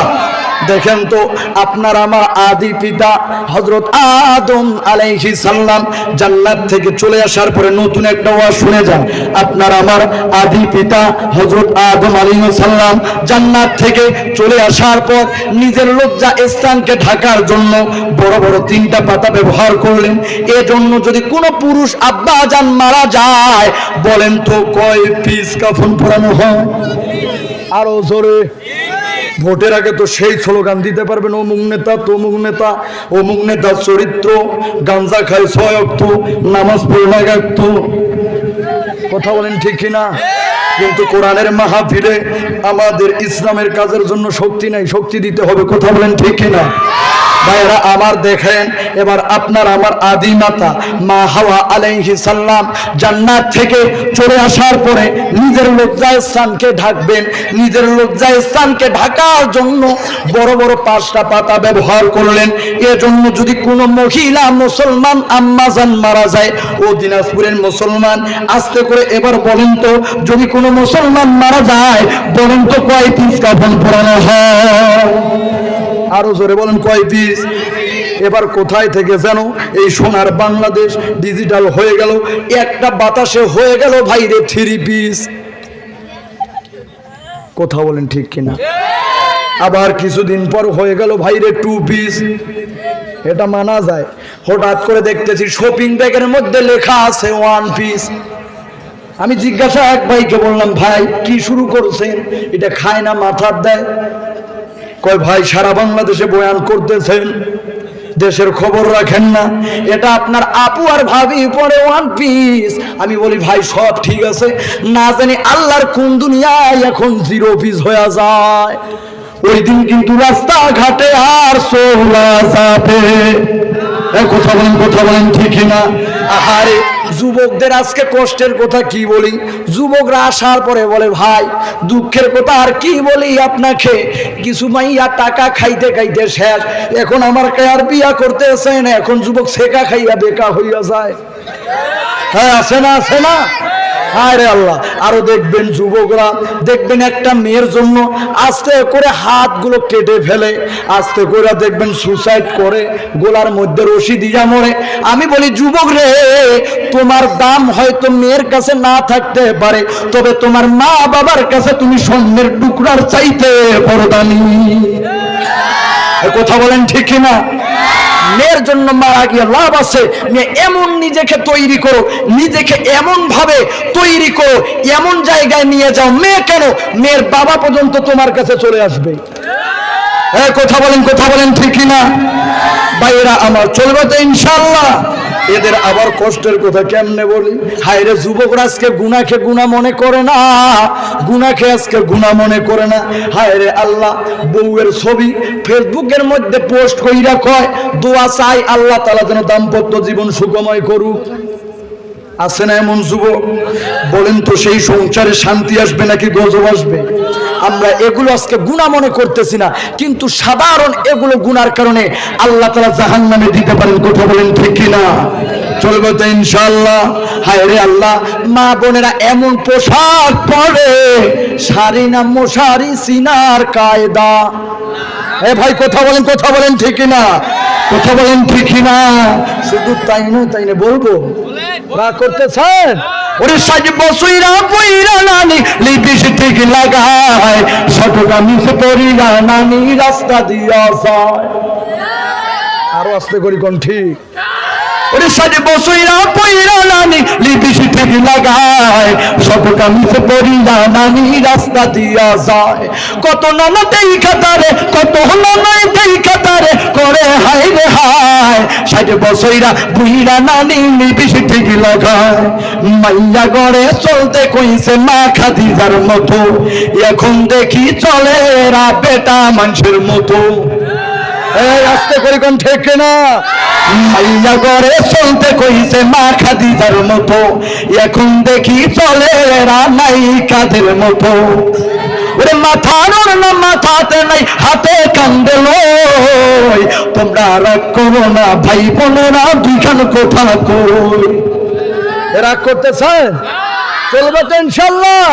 দেখেন তো, আপনার আমার আদি পিতা হযরত আদম আলাইহিস সালাম জান্নাত থেকে চলে আসার পরে নতুন একটা ওয়াজ শুনে যান। আপনার আমার আদি পিতা হযরত আদম আলাইহিস সালাম জান্নাত থেকে চলে আসার পর নিজের লজ্জা স্থানকে ঢাকার জন্য বড় বড় 3টা পাতা ব্যবহার করলেন। এজন্য যদি কোনো পুরুষ আব্বা জান মারা যায়, বলেন তো কয় পিস কাফন পরানো হয়? আরো জোরে। ভোটের আগে তো সেই স্লোগান দিতে পারবেন, অমুক নেতা, তমুক নেতা, অমুক নেতার চরিত্র, গাঞ্জা খায় 6 অক্ত, নামাজ পড়ে না গাক্ত, কথা বলেন ঠিক কিনা? কিন্তু কোরআনের মাহফিলে আমাদের ইসলামের কাজের জন্য শক্তি নাই, শক্তি দিতে হবে, কথা বলেন ঠিক কিনা? ভাইরা আমার, দেখেন এবার আপনার আমার আদি মাতা মা হাওয়া আলাইহিস সালাম জান্নাত থেকে চলে আসার পরে নিজের লজ্জা স্থানকে ঢাকবেন। নিজের লজ্জা স্থানকে ঢাকার জন্য বড় বড় 5টা পাতা ব্যবহার করলেন। এজন্য যদি কোনো মহিলা মুসলমান আম্মাজান মারা যায়, ও দিনাজপুরের মুসলমান, আস্তে করে এবার বলেন তো, যদি কোনো মুসলমান মারা যায়, বলেন তো কয় পিস কাফন পরানো হয়? আরো জোরে বলেন, কয় পিস? এবার কোথায় থেকে যেন এই সোনার বাংলাদেশ ডিজিটাল হয়ে গেল, একটা বাতাসে হয়ে গেল ভাইরে 3 পিস, কথা বলেন ঠিক কিনা? আবার কিছুদিন পর হয়ে গেল ভাইরে 2 পিস, এটা মানা যায়। হঠাৎ করে দেখতেছি শপিং ব্যাগের মধ্যে লেখা আছে 1 পিস। আমি জিজ্ঞাসা এক ভাইকে বললাম, ভাই কি শুরু করছেন? এটা খায় না, মাথার দেয়? কয় ভাই সারা বাংলাদেশে বয়ান করতেছেন, দেশের খবর রাখেন না, এটা আপনার আপু আর ভাবি পরে 1 পিস। আমি বলি ভাই সব ঠিক আছে, না জানি আল্লাহর কোন দুনিয়ায় এখন 0 পিস হয়ে যায়। ওই দিন কিন্তু রাস্তাঘাটে আর সোলা যাবে। কথা বলেন ঠিক না? আহারে যুবকদের আজকে কষ্টের কথা কি বলি, যুবকরা আসার পরে বলে ভাই দুঃখের কথা আর কি বলি আপনাকে, কিছু মাইয়া টাকা খাইতে খাইতে শেষ, এখন আমার আর বিয়া করতে চায় না, এখন যুবক সেকা খাইয়া বেকা হইয়া যায়। হ্যাঁ আছে না? আরে আল্লাহ, আরো দেখবেন যুবকরা দেখবেন একটা মেয়ের জন্য আস্তে করে হাতগুলো কেটে ফেলে, আস্তে করে দেখবেন সুসাইড করে, গোলার মধ্যে রশি দিয়া মরে। আমি বলি যুবক রে, তোমার দাম হয়তো মেয়ের কাছে না থাকতে পারে, তবে তোমার মা বাবার কাছে তুমি স্বর্ণের টুকরার চাইতে বড় দামি। কথা বলেন ঠিক না? মেয়ের জন্য মারা গিয়ে লাভ আছে, মেয়ে এমন নিজেকে তৈরি করো, নিজেকে এমন ভাবে তৈরি করো, এমন জায়গায় নিয়ে যাও, মেয়ে কেন মেয়ের বাবা পর্যন্ত তোমার কাছে চলে আসবে। কথা বলেন ঠিক না? ভাইরা আমার, চলবে তো ইনশাআল্লাহ? এদের আবার কষ্টের কথা কেমনে বলি। হায়রে যুবকরা আজকে গুনাহকে গুনাহ মনে করে না, গুনাহকে আজকে গুনাহ মনে করে না। হায়রে আল্লাহ, বউয়ের ছবি ফেসবুকের মধ্যে পোস্ট কইরা কয় দোয়া চাই আল্লাহ তাআলা যেন দাম্পত্য জীবন সুখময় করুক। আছে না এমন যুবক? বলেন তো সেই সংসারে শান্তি আসবে নাকি গজব আসবে? আমরা এগুলো আজকে গুনাহ মনে করতেছি না, কিন্তু সাধারণ এগুলো গুনার কারণে আল্লাহ তাআলা জাহান্নামে দিতে পারেন। কথা বলেন ঠিক কিনা? চলবে তো ইনশাআল্লাহ? হায়রে আল্লাহ, মা বোনেরা এমন পোশাক পরে, শাড়ি না মশারি সিনার কায়দা। ভাই কথা বলেন ঠিক না? কথা বলেন ঠিক না? শুধু তাই না বলবো রাগ করতেছেন? ওরে সাজব সুইরা পইরা নানি লিপস্টিক লাগায়, শতগামী সে পরিরা নানি রাস্তা দিয়া যায়। আরো আস্তে করি কোন ঠিক? ওরে সাজব সুইরা পইরা নানি লিপস্টিক লাগায়, শতগামী সে পরিরা নানি রাস্তা দিয়া যায়। কত নানা দেই খাতারে, কত নানাই দেই খাতারে করে হায় রে হায়, সাজব সুইরা পইরা নানি লিপস্টিক লাগায়। মাইয়া গড়ে চলতে কইছে মা খাদিজার মতো, এখন দেখি চলে এরা বেটা মানুষের মতো। আস্তে করে কোন ঠিক না? মাইয়া গড়ে চলতে কইছে মা খাদিজার মতো, এখন দেখি চলে এরা নায়িকাদের মতো। ওরে মাথার না মাথাতে নাই, হাতে কান্দে লই, তোমরা রাগ করো না ভাই বোনেরা, দুইখান কথা কই। রাগ করতেছেন? চলবে তো ইনশাআল্লাহ?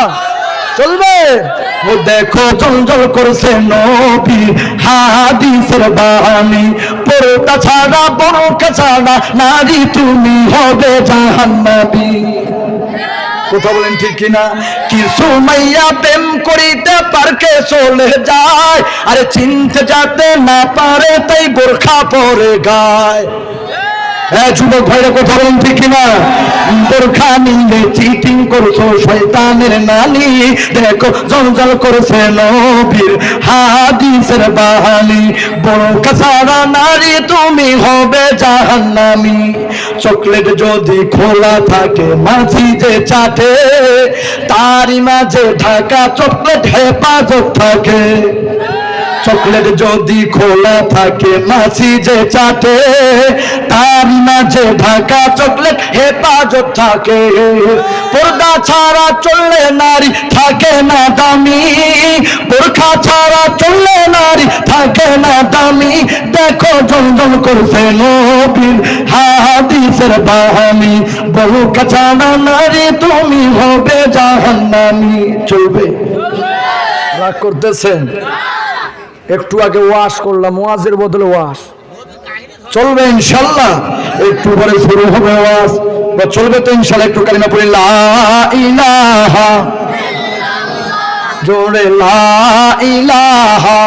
চলবে? ও দেখো জলজল করছে নবী হাদিসের বাণী, পর্দা ছাড়া বোরকা ছাড়া নারী তুমি হবে জাহান্নামী। কথা বলেন ঠিক কিনা? কিছু মাইয়া প্রেম করিতে পার্কে চলে যায়, আরে চিনতে যাতে না পারে তাই বোরখা পরে গায়। যুবক ভাইরা কথা বলেন ঠিক কিনা? বোরখা নিয়ে চিটিং করছো শয়তানের নানি, দেখো জলজল করছে নবীর হাদিসের বাণী, বোরখা ছাড়া নারী তুমি হবে জাহান্নামী। চকলেট যদি খোলা থাকে মাঝি যে চাটে, তারই মাঝে ঢাকা চকলেট হেফাজত থাকে। চকলেট যদি খোলা থাকে মাছি যে চাটে, তার মাঝে ঢাকা চকলেট হেফাজত থাকে। পর্দা ছাড়া চললে নারী থাকে না দামি, বোরখা ছাড়া চললে নারী থাকে না দামি। দেখো জলজল করছে নবীর হাদিসের বাণী, বোরখা ছাড়া নারী তুমি হবে জাহান্নামী। চলবে? রাগ করতেছেন? একটু আগে ওয়াজ করলাম, ওয়াজের বদলে ওয়াজ। চলবে ইনশাআল্লাহ? একটু পরে শুরু হবে ওয়াজ, চলবে তো ইনশাআল্লাহ? একটু কালিমা পড়ি, লা ইলাহা, জোরে লা ইলাহা,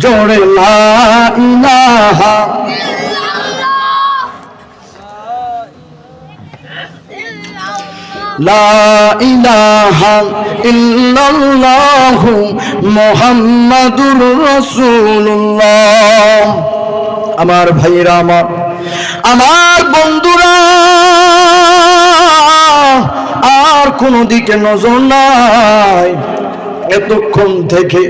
জোরে লা ইলাহা। লা ইলাহা ইল্লাল্লাহু মুহাম্মাদুর রাসূলুল্লাহ। আমার ভাইরা, আমার বন্ধুরা, আর কোন দিকে নজর নাই, এতক্ষণ থেকে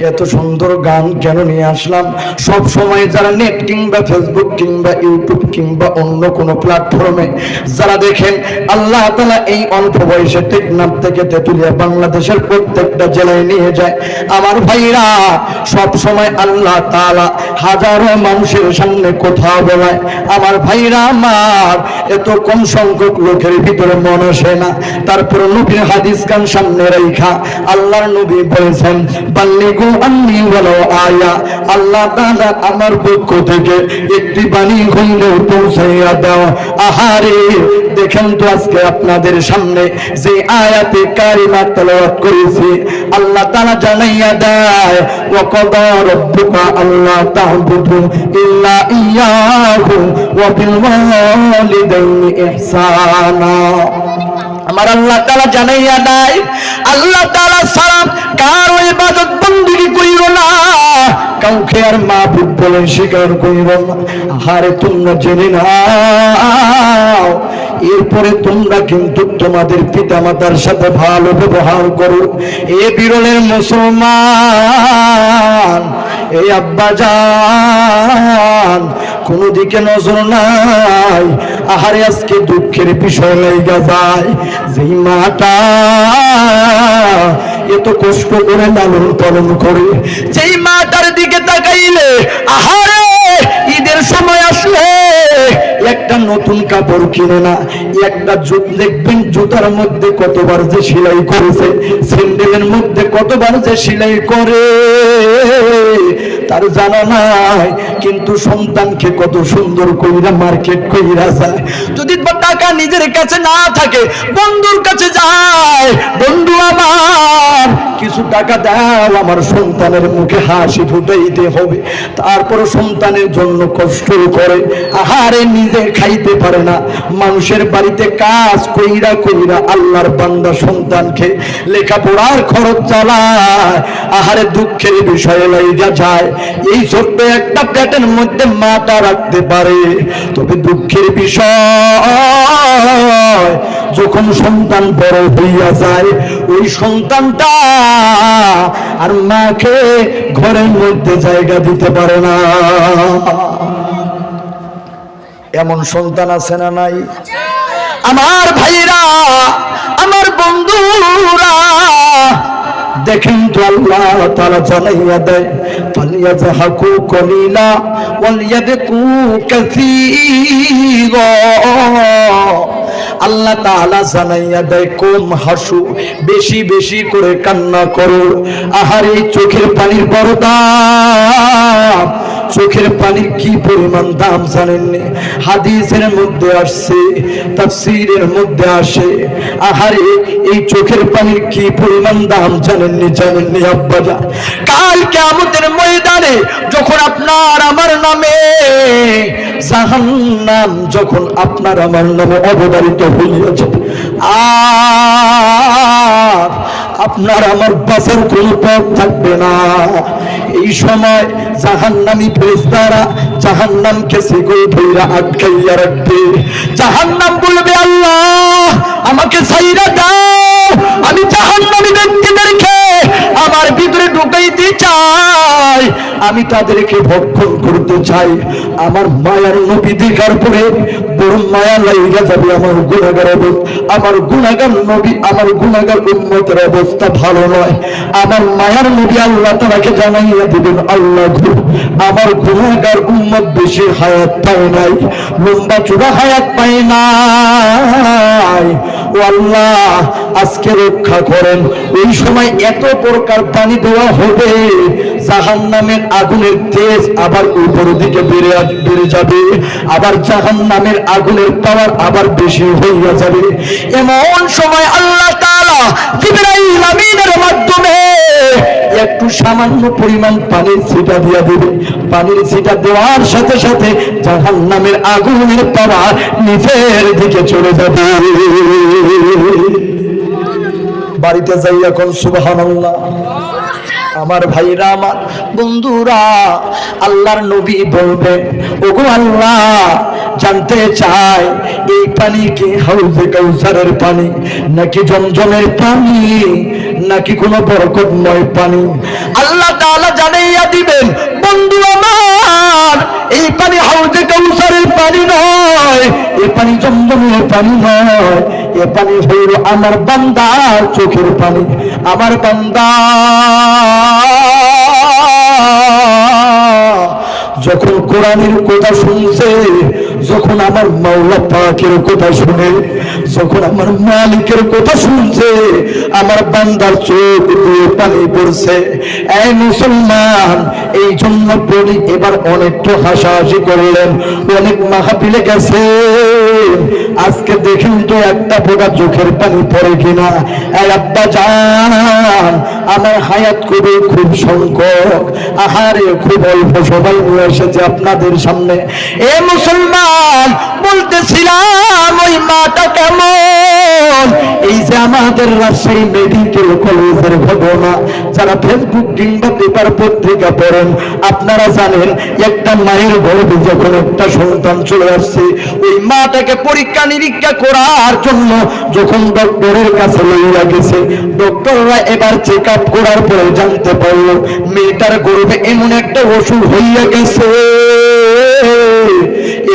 এত সুন্দর গান কেন নিয়ে আসলাম? সব সময় যারা নেট কিংবা ফেসবুক কিংবা ইউটিউব কিংবা অন্য কোনো প্ল্যাটফর্মে যারা দেখেন, আল্লাহ তাআলা এই অল্প বয়সে টেকনাফ থেকে তেতুলিয়া বাংলাদেশের প্রত্যেকটা জেলায় নিয়ে যায়। আমার ভাইরা, সব সময় আল্লাহ তাআলা হাজারো মানুষের সামনে কথা বলায়। আমার ভাইরা আমার, এত কম সংখ্যক লোকের ভিতরে মন আসে না, তারপর নবীর হাদিস গান সামনে রাইখা আল্লাহর নবী বলেছেন, বাল্লিগু আন্নি ওয়ালাউ আয়া, আল্লাহ তাআলা আমার পক্ষ থেকে একটি বাণী হইলেও পৌঁছাইয়া দাও। আহারে, দেখেন তো আজকে আপনাদের সামনে যে আয়াতে কারিমা তেলাওয়াত করেছি, আল্লাহ তাআলা জানাইয়া দেয়, ওয়া কাদা রাব্বুকা আল্লা তা'বুদু ইল্লা ইয়াহু ওয়া বিল ওয়ালিদাইনি ইহসানা। আমার আল্লাহ তাআলা জানাইয়া দেয়, আল্লাহ তাআলা ছাড়া কারো ইবাদত বندگی কইরো না, কাউকে আর মাবুদ বলে স্বীকার কইরো না। আহারে, তোমরা জেনে নাও, এরপরে তোমরা কিন্তু তোমাদের পিতামাতার সাথে ভালো ব্যবহার করো। এ বিরলের মুসলমান, এই আব্বাজান, কোন দিকে নজর নাই। আহারে, আজকে দুঃখের বিষয় লাইগা যায়, যেই মাটা এত কষ্ট করে লালন পালন করে, যেই মাটার দিকে তাকাইলে আহারে ঈদের সময় আসলে একটা নতুন কাপড় কিনে না, একটা দেখবেন জুতার মধ্যে কতবার যে সেলাই করেছে, স্যান্ডেলের মধ্যে কতবার যে সেলাই করে তার জানা নাই। কিন্তু সন্তানকে কত সুন্দর কইরা মার্কেট কইরা যায়। যদি টাকা নিজের কাছে না থাকে, বন্ধুর কাছে যায়, বন্ধু আমার কিছু টাকা দাও, আমার সন্তানের মুখে হাসি ফুটাইতে হবে। তারপর সন্তানের জন্য কষ্ট করে, আহারে নিজে খাইতে পারে না, মানুষের বাড়িতে কাজ কইরা কইরা আল্লাহর বান্দা সন্তানকে লেখাপড়ার খরচ চালায়। আহারে, দুঃখের বিষয়ে লাইগা যায়। এই ছোট্ট একটা পেটের মধ্যে মাটা রাখতে পারে, তবে দুঃখের বিষয় যখন সন্তান বড় হইয়া যায়, ওই সন্তানটা আর মাকে ঘরের মধ্যে জায়গা দিতে পারে না। এমন সন্তান আছে না নাই? আমার ভাইরা, আমার বন্ধুরা, দেখেন তো আল্লাহ তাআলা জানাইয়া দেয়, ফালিয়াযহাকু কলিলা ওয়ালিয়াবকু কাসীরা। আল্লাহ তাআলা জানাইয়া দেয়, কম হাসু, বেশি বেশি করে কান্না করো। আহারে, চোখের পানির বড় দাম। চোখের পানির কি পরিমাণ দাম জানেননি? হাদিসের মধ্যে আসছে, তাফসীরের মধ্যে আসে। আহারে, এই চোখের পানির কি পরিমাণ দাম জানেননি? জানেননি আব্বাজা? কাল কিয়ামতের ময়দানে যখন আপনার আমার নামে জাহান্নাম, যখন আপনার আমার নামে অবধারিত হইয়াছে, আর আপনার আমার বাঁচার কোনো পথ থাকবে না। এই সময় জাহান্নামী ফেরেশতারা জাহান্নামকে শিকল ধইরা আটকাইয়া রাখবে। জাহান্নাম বলবে, আল্লাহ আমাকে ছাইরা দাও, আমি জাহান্নামী ব্যক্তিদেরকে আমার ভিতরে ঢুকাইতে চাই, আমি তাদেরকে ভক্ষণ করতে চাই। আমার মায়ার নবী দেখার পরে বড় মায়া লাইগা যাবে আমার গুনাহগার অবস্থা, আমার গুনাহগার নবী, আমার গুনাহগার উম্মতের অবস্থা ভালো নয়। আমার মায়ার নবী আল্লাহ তাআলাকে জানাইয়া দিবেন, আল্লাহ গো, আমার গুনাহগার উম্মত বেশি হায়াত পায় নাই, লম্বা চূড়া হায়াত পায় নাই। ও আল্লাহ, আজকে রক্ষা করেন। ওই সময় এত প্রকার পানি দেওয়া হবে, জাহান্নামের আগুনের তেজ আবার উপর দিকে বেড়ে যাবে, আবার জাহান্নামের আগুনের পাওয়ার আবার বেশি হইয়া যাবে। এমন সময় আল্লাহ তাআলা জিবরাইল আমিনের মাধ্যমে একটু সামান্য পরিমাণ পানির ছিটা দিয়া দেবে। পানির ছিটা দেওয়ার সাথে সাথে জাহান্নামের আগুনের পাওয়ার নিচের দিকে চলে যাবে। বাড়িতে যাই এখন সুবহানাল্লাহ। আমার ভাইরা, আমার বন্ধুরা, আল্লাহর নবী বলবে, ওগো আল্লাহ, জানতে চাই এই পানি কি হাউজে কাউসারের পানি, নাকি জমজমের পানি, নাকি কোনো বরকতময় পানি? আল্লাহ তাআলা জানাইয়া দিবেন, বন্ধু আমার, এই পানি হাউজে কাউসারের পানি নয়, এই পানি জমজমের পানি নয়, এ পানি হইল আমার বান্দার চোখের পানি। আমার বান্দা যখন কোরআনের কথা শুনছে, যখন আমার মাওলা পাকের কথা শুনে, যখন আমার মালিকের কথা শুনছে, আমার বান্দার চোখ দিয়ে পানি পড়ছে। এই মুসলমান, এই জন্য বলি, এবার অনেকটা হাসাহাসি করলেন, অনেক মাহফিলে গেছে, আজকে দেখেন তো একটা ফোঁটা চোখের পানি পড়ে কিনা। এই আব্বা জান, আমার হায়াত কবে খুব সংকট, আহারে খুব অল্প সবাই নিয়ে এসেছে আপনাদের সামনে। এ মুসলমান, বলতেছিলাম ওই মাটা কেমন, এই যে আমাদের রাজশাহী মেডিকেল কলেজের ঘটনা, যারা ফেসবুক কিংবা পেপার পত্রিকা পড়েন, আপনারা জানেন একটা মায়ের গর্ভে যখন একটা সন্তান চলে আসছে, ওই মাটাকে পরীক্ষা নিরীক্ষা করার জন্য যখন ডক্টরের কাছে লইয়া গেছে, ডক্টররা এবার চেক আপ করার পরে জানতে পারলো মেয়েটার গর্ভে এমন একটা অসুখ হইয়া গেছে,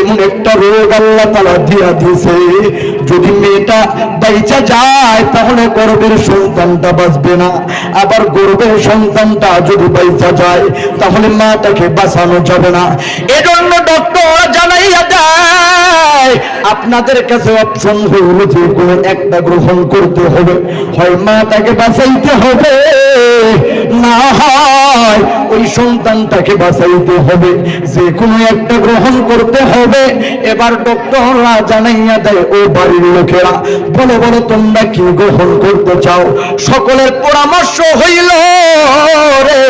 এমন একটা রোগ আল্লাহ তাআলা দিয়া দিয়েছে, যদি মেয়েটা বাইচা যায় তাহলে গর্ভের সন্তানটা বাঁচবে না, আবার গর্ভের সন্তানটা যদি বাইচা যায় তাহলে মাটাকে বাঁচানো যাবে না। এজন্য ডক্টর জানাইয়া দেয়, আপনাদের কাছে অপশন হইল যে কোনো একটা গ্রহণ করতে হবে, হয় মাটাকে বাঁচাইতে হবে, না হয় ওই সন্তানটাকে বাঁচাইতে হবে, যে কোনো একটা গ্রহণ করতে হবে। এবার ডক্টররা জানাইয়া দেয়, ও বাড়ির লোকেরা বলো বলো তোমরা কি গ্রহণ করতে চাও? সকলের পরামর্শ হইল রে,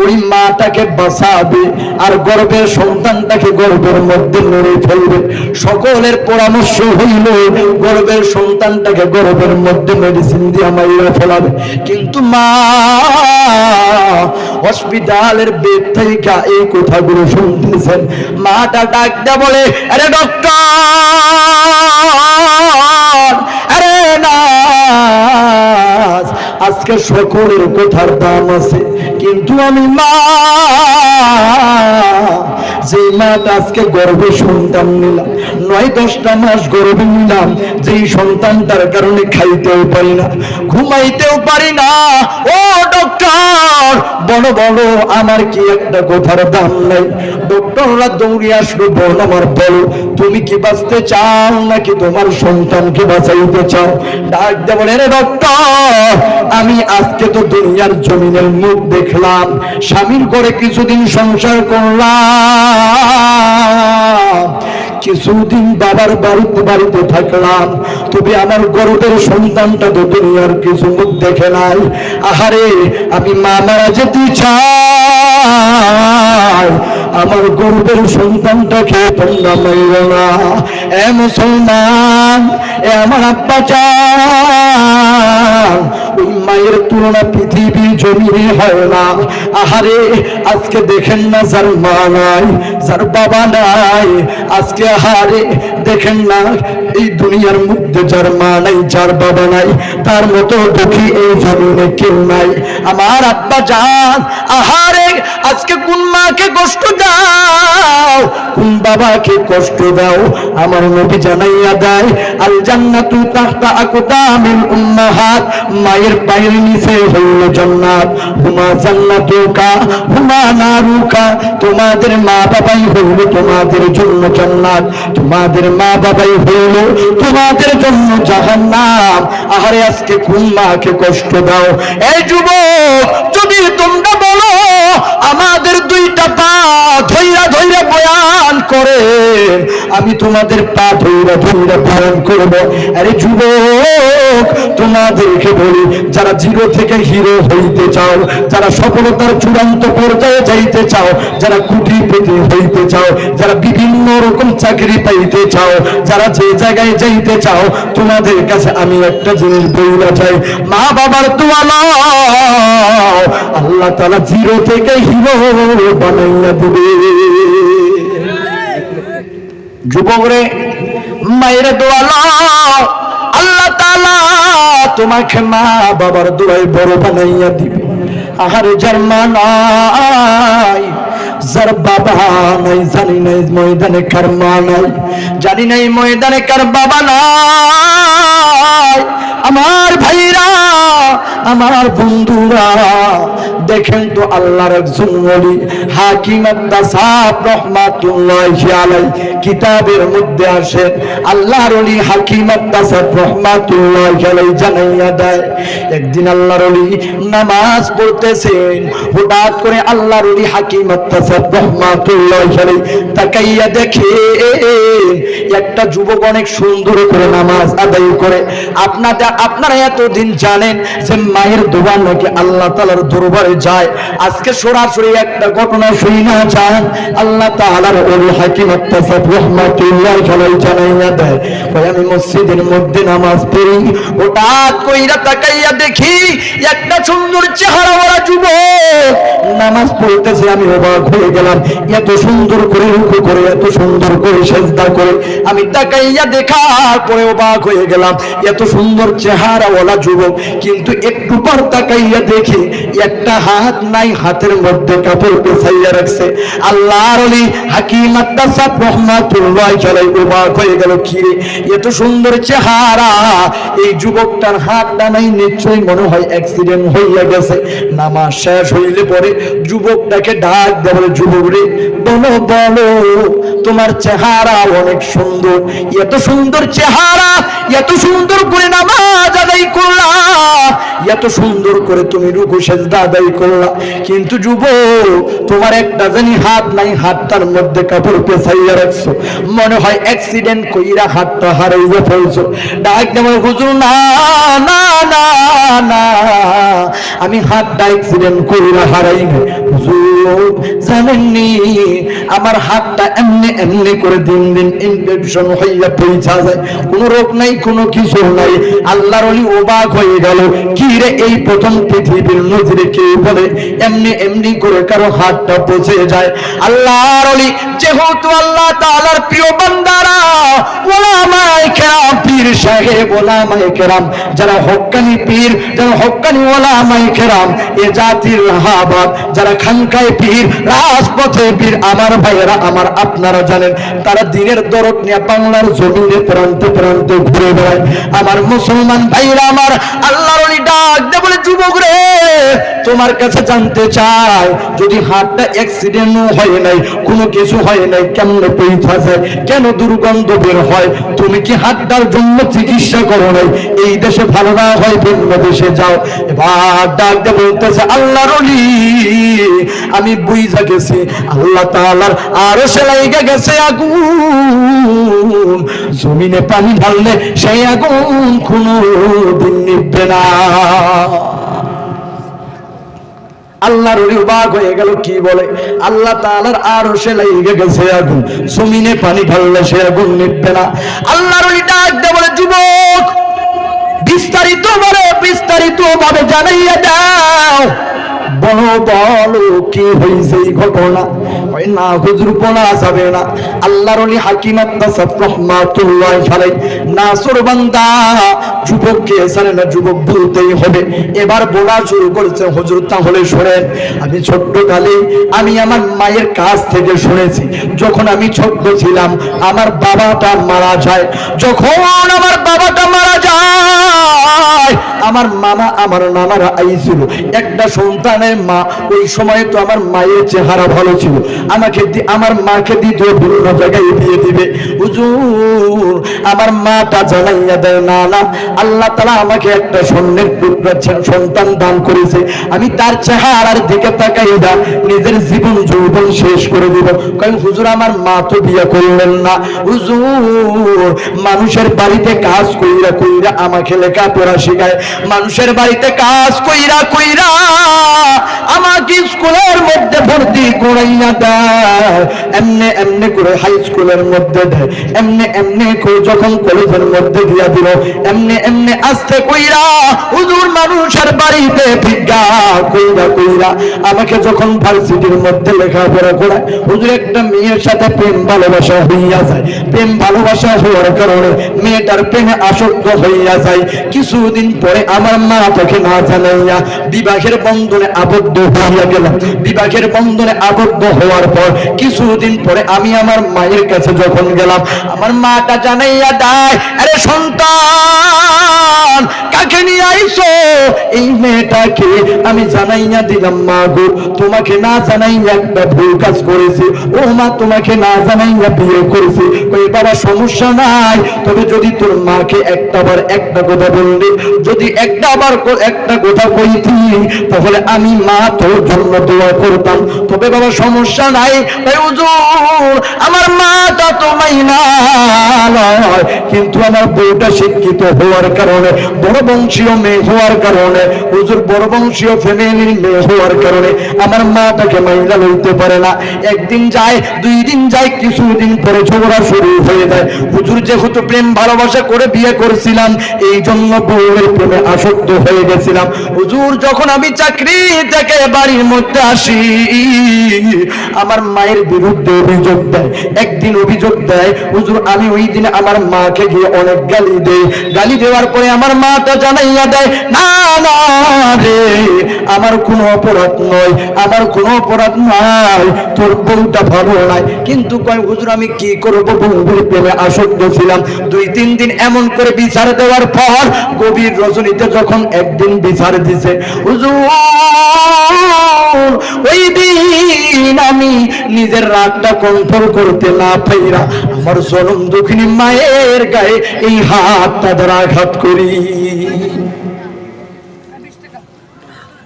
ওই মাটাকে বাঁচাবে আর গর্ভের সন্তানটাকে গর্ভের মধ্যে মেরে ফেলবে। সকলের পরামর্শ হইল গর্ভের সন্তানটাকে গর্ভের মধ্যে মেডিসিন দিয়ে মাইরা ফেলাবে। কিন্তু মা হসপিটালের বেড থেকে এই কথাগুলো শুনতেছেন, মাটা ডাক দেয়া বলে, আরে ডক্টর, আরে না, আজকে সকলের কথার দাম আছে, কিন্তু আমি মা, যে মাটা আজকে গর্ভে সন্তান নিলাম, ৯-১০টা মাস গর্ভে নিলাম, যেই সন্তানটার কারণে খাইতেও পারি না, ঘুমাইতেও পারি না, ও ডক্টর বলো বলো আমার কি একটা কথার দাম নাই? ডক্টররা দৌড়ে আসলো, বল আমার বলো, তুমি কি বাঁচতে চাও নাকি তোমার সন্তানকে বাঁচাইতে চাও? ডাক দে বলে, রে ডক্টর, আমি আজকে তো দুনিয়ার জমিনের মুখ দেখলাম, স্বামীর করে কিছুদিন সংসার করলাম, কিছুদিন বাবার বাড়িতে থাকলাম, তবে আমার গর্ভের সন্তানটা তো দুনিয়ার কিছু মুখ দেখে নাই। আহারে, আমি মা মারা যেতে চাই, আমার গর্ভের সন্তানটাকে তোমরা মাইরো না। এ মুসলমান, এ আমার আব্বা চান, ওই মায়ের তুলনা পৃথিবী জমিনে হয় না। আহারে, আজকে দেখেন না যার মা নাই, যার বাবা নাই, আজকে আহারে দেখেন না এই দুনিয়ার মধ্যে যার মা নাই, যার বাবা নাই, তার মতো দুঃখী এই জমিনে কেউ নাই। আমার আব্বা জান, আহারে আজকে কোন মাকে কষ্ট দাও, কোন বাবাকে কষ্ট দাও, আমার নবী জানাইয়া দেয়, আল জান্নাতু তাহতা আকদামিল উম্মাহাত, মায়ের পায়ের নিচে হইল জান্নাত, হুমা জান্নাতুকা হুমা নারুকা, তোমাদের মা বাবাই হইল তোমাদের জন্য জান্নাত, তোমাদের মা বাবাই হইল তোমাদের জন্য জাহান্নাম। আহারে আজকে কোন মাকে কষ্ট দাও? এই যুবক, যদি তোমরা বলো আমাদের দুইটা পা ধইরা ধইরা বয়ান করে, আমি তোমাদের পা ধইরা ধইরা পালন করব। আরে যুবক, তোমাদেরকে বলি, যারা জিরো থেকে হিরো হইতে চাও, যারা সফলতার চূড়ান্ত পর্যায়ে যাইতে চাও, যারা কোটিপতি হইতে চাও, যারা বিভিন্ন রকম চাকরি পাইতে চাও, যারা যে জায়গায় যাইতে চাও, তোমাদের কাছে আমি একটা জিনিস বইলা চাই, মা বাবার দোয়া নাও, আল্লাহ তাআলা জিরো থেকে হিরো বানাইয়া দিবে। যুবক রে, মায়ের দোয়া নাও, আল্লাহ তাআলা তোমাকে মা বাবার দোয়ায় বড় বানাইয়া দিবে। আহারে যার মা নাই, যার বাবা নাই, জানি নাই ময়দানে কার মা নাই, জানি নাই ময়দানে কার বাবা নাই। আমার ভাইরা, আমার বন্ধুরা, দেখেন তো আল্লাহর একজন ওলি হাকিম আত-তাসাব রাহমাতুল্লাহি আলাইহি কিতাবের মধ্যে আসে, আল্লাহর ওলি হাকিম আত-তাসাব রাহমাতুল্লাহি আলাইহি জানাইয়া দেয়, একদিন আল্লাহর ওলি নামাজ পড়তেছেন, হঠাৎ করে আল্লাহর ওলি হাকিম আত-তাসাব রাহমাতুল্লাহি আলাইহি তাকাইয়া দেখে একটা যুবক অনেক সুন্দর করে নামাজ আদায় করে। আপনারা এতদিন জানেন যে মায়ের দোয়া নাকি আল্লাহ তাআলার দরবারে যায়। আজকে সরাসরি একটা ঘটনা শুনি না যান, আল্লাহ তাআলার ওলি হাকিম আত-তাসাব রাহমাতুল্লাহি আলাইহি জানাইয়া দেয়, ওই আমি মসজিদের মধ্যে নামাজ পড়ি, হঠাৎ কইরা তাকাইয়া দেখি একটা সুন্দর চেহারাওয়ালা যুবক নামাজ পড়তেছে। আমি অবাক হয়ে গেলাম, এত সুন্দর করে রুকু করে, এত সুন্দর করে সিজদা করে। আমি তাকাইয়া দেখার পরে অবাক হয়ে গেলাম, এত সুন্দর চেহারাওয়ালা যুবক, কিন্তু একটু পর তাকাইয়া দেখি একটা হাত নাই, হাতের মধ্যে কাপড় পেছাইয়া রাখছে। আল্লাহর ওলি হাকিম আত-তাসাব রাহমাতুল্লাহি আলাইহি অবাক হয়ে গেল, কি রে এত সুন্দর চেহারা, এই যুবকটার হাতটা নাই, নিশ্চয়ই মনে হয় অ্যাক্সিডেন্ট হইয়া গেছে। নামাজ শেষ হইলে পরে যুবকটাকে ডাক দেয়, বলে যুবক রে, বলো বলো তোমার চেহারা অনেক সুন্দর, এত সুন্দর চেহারা, এত সুন্দর করে নামাজ আদায় করলা, এত সুন্দর করে তুমি রুকু সিজদা আদায় করলা, কিন্তু যুবক তোমার একটা জানি হাত নাই, হাতটার মধ্যে কাপড় পেছাইয়া রাখছো, মনে হয় অ্যাক্সিডেন্ট কইরা হাতটা হারাইয়া ফেলছো। ডাক দেয়, হুজুর না না না না, আমি হাতটা অ্যাক্সিডেন্ট কইরা হারাই না। হুজুর জানেননি, আমার হাতটা এমনি এমনি করে দিন দিন ইনফেকশন হইয়া পৌঁছা যায়, কোনো রোগ নাই, কোনো কিছু নাই। আল্লাহর ওলি অবাক হয়ে গেল, কি রে এই প্রথম পৃথিবীর নজরে কেউ বলে এমনি এমনি করে কারো হাতটা পচে যায়। আল্লাহর ওলি যেহেতু আল্লাহ তাআলার প্রিয় বান্দারা, ওলামায়ে কেরাম, পীর সাহেব ওলামায়ে কেরাম, যারা হক্কানি পীর, যারা হক্কানি ওলামায়ে কেরাম, এ জাতির রাহাবাত, যারা খানকায় পীর, রাজপথে পীর, আমার ভাইয়েরা আমার, আপনারা জানেন তারা দিনের দরদ নিয়ে বাংলার জমিনে প্রান্তে প্রান্তে ঘুরে বেড়ায়। আমার মুসলমান ভাইরা আমার, আল্লাহর ওলি ডাক দে বলে, যুবক রে, তোমার কাছে জানতে চাই, যদি হাতটা অ্যাক্সিডেন্ট হয় নাই, কোনো কিছু হয় নাই, কেমনে পৌঁছা যায়, কেন দুর্গন্ধ বের হয়, তুমি কি হাতটার জন্য চিকিৎসা করো নাই? এই দেশে ভালো না হয় ভিন্ন দেশে যাও। এবার ডাক দে বলতেছে, আল্লাহর ওলি আমি বুঝা গেছি, আল্লাহ তাআলার আরশে লাইগা গেছে আগুন, জমিনে পানি ঢাললে সেই আগুন কোনদিন নিভবে না। আল্লাহর ওলি অবাক হয়ে গেল, কি বলে? আল্লাহ তাআলার আরশে লাইগা গেছে আগুন, জমিনে পানি ঢাললে সে আগুন নিভবে না। আল্লাহর ওলি ডাক দে বলে, যুবক বিস্তারিত ভাবে জানাইয়া দাও, বলো বলো কি হয়েছে এই ঘটনা। না হুজুর বলা যাবে না। আল্লাহর ওলি হাকিম আত-তাসাব রাহমাতুল্লাহি আলাইহি নাসর বান্দা যুবককে জানে না, যুবক বলতেই হবে। এবার বলা শুরু করেছে, হুজুর তাহলে শুনেন, আমি ছোট্টকালে আমি আমার মায়ের কাছ থেকে শুনেছি, যখন আমি ছোট্ট ছিলাম আমার বাবাটা মারা যায়। যখন আমার বাবাটা মারা যায়, আমার মামা আমার নানারা আইছিল একটা সন্তানের সময়ের মা, ওই সময় তো আমার মায়ের চেহারা ভালো ছিল, আমাকে আমার মাকে দ্বিতীয় ভিন্ন জায়গায় বিয়ে দিবে। হুজুর আমার মাটা জানাইয়া দেয়, না না, আল্লাহ তাআলা আমাকে একটা স্বর্ণের টুকরা সন্তান দান করেছে, আমি তার চেহারার দিকে তাকাইয়া নিজের জীবন যৌবন শেষ করে দিব। কারণ হুজুর আমার মা তো বিয়ে করলেন না। হুজুর মানুষের বাড়িতে কাজ কইরা কইরা আমাকে লেখাপড়া শেখায়, মানুষের বাড়িতে কাজ কইরা কইরা আমাকে স্কুলের মধ্যে ভর্তি করাইয়া দেয়, এমনি এমনি করে হাই স্কুলের মধ্যে দেয়, এমনি এমনি করে যখন কলেজের মধ্যে দিয়া দিল, এমনি এমনি আস্তে কইরা হুজুর মানুষের বাড়িতে ভিক্ষা কইরা কইরা আমাকে যখন ভার্সিটির মধ্যে লেখাপড়া করায়, হুজুর একটা মেয়ের সাথে প্রেম ভালোবাসা হইয়া যায়, প্রেম ভালোবাসা হওয়ার কারণে মেয়েটার প্রেমে আসক্ত হইয়া যায়। কিছুদিন পরে আমার মা তাকে না জানাইয়া বিবাহের বন্ধনে আবদ্ধ হইয়া গেলাম। বিবাহের বন্ধনে আবদ্ধ হওয়ার পর কিছুদিন পরে আমি আমার মায়ের কাছে যখন গেলাম, আমার মাটা জানাইয়া দেয়, আরে সন্তান কাকে নিয়ে আইছো? এই মেয়েটাকে আমি জানাইয়া দিলাম, মা গো তোমাকে না জানাইয়া একটা ভুল কাজ করেছি, ও মা তোমাকে না জানাইয়া বিয়ে করেছি। কই বাবা সমস্যা নাই, তবে যদি তোর মাকে একটাবার একটা কথা বললি, যদি একটাবার একটা কথা কইতি, তাহলে আমি মা তোর জন্য দোয়া করতাম। তবে বাবা সমস্যা নাই। তাই হুজুর আমার মাটা তো মাইনা নয়, কিন্তু আমার বউটা শিক্ষিত হওয়ার কারণে, বড় বংশীয় মেয়ে হওয়ার কারণে, হুজুর বড় বংশীয় ফ্যামিলির মেয়ে হওয়ার কারণে আমার মাটাকে মাইনা লইতে পারে না। একদিন যায়, দুই দিন যায়, কিছুদিন পরে ঝগড়া শুরু হয়ে যায়। হুজুর যেহেতু প্রেম ভালোবাসা করে বিয়ে করেছিলাম, এই জন্য বউয়ের প্রেমে আসক্ত হয়ে গেছিলাম। হুজুর যখন আমি চাকরি থেকে বাড়ির মধ্যে আসি, আমার মায়ের বিরুদ্ধে অভিযোগ দেয়। একদিন অভিযোগ দেয়, হুজুর আমি ওই দিন আমার মাকে গিয়ে অনেক গালি দেই। গালি দেওয়ার পরে আমার মাটা জানাইয়া দেয়, না না রে, আমার কোনো অপরাধ নয়, আমার কোনো অপরাধ নাই, তোর বউটা ভালো নাই। কিন্তু কয় হুজুর আমি কি করবো, বউয়ের প্রেমে আসক্ত ছিলাম। দুই তিন দিন এমন করে বিচার দেওয়ার পর গভীর রজনীতে যখন একদিন বিচার দিছে, হুজুর ওই দিন আমি নিজের রাগটা কন্ট্রোল করতে না পাইরা আমার জনম দুঃখিনী মায়ের গায়ে এই হাতটা দ্বারা আঘাত করি।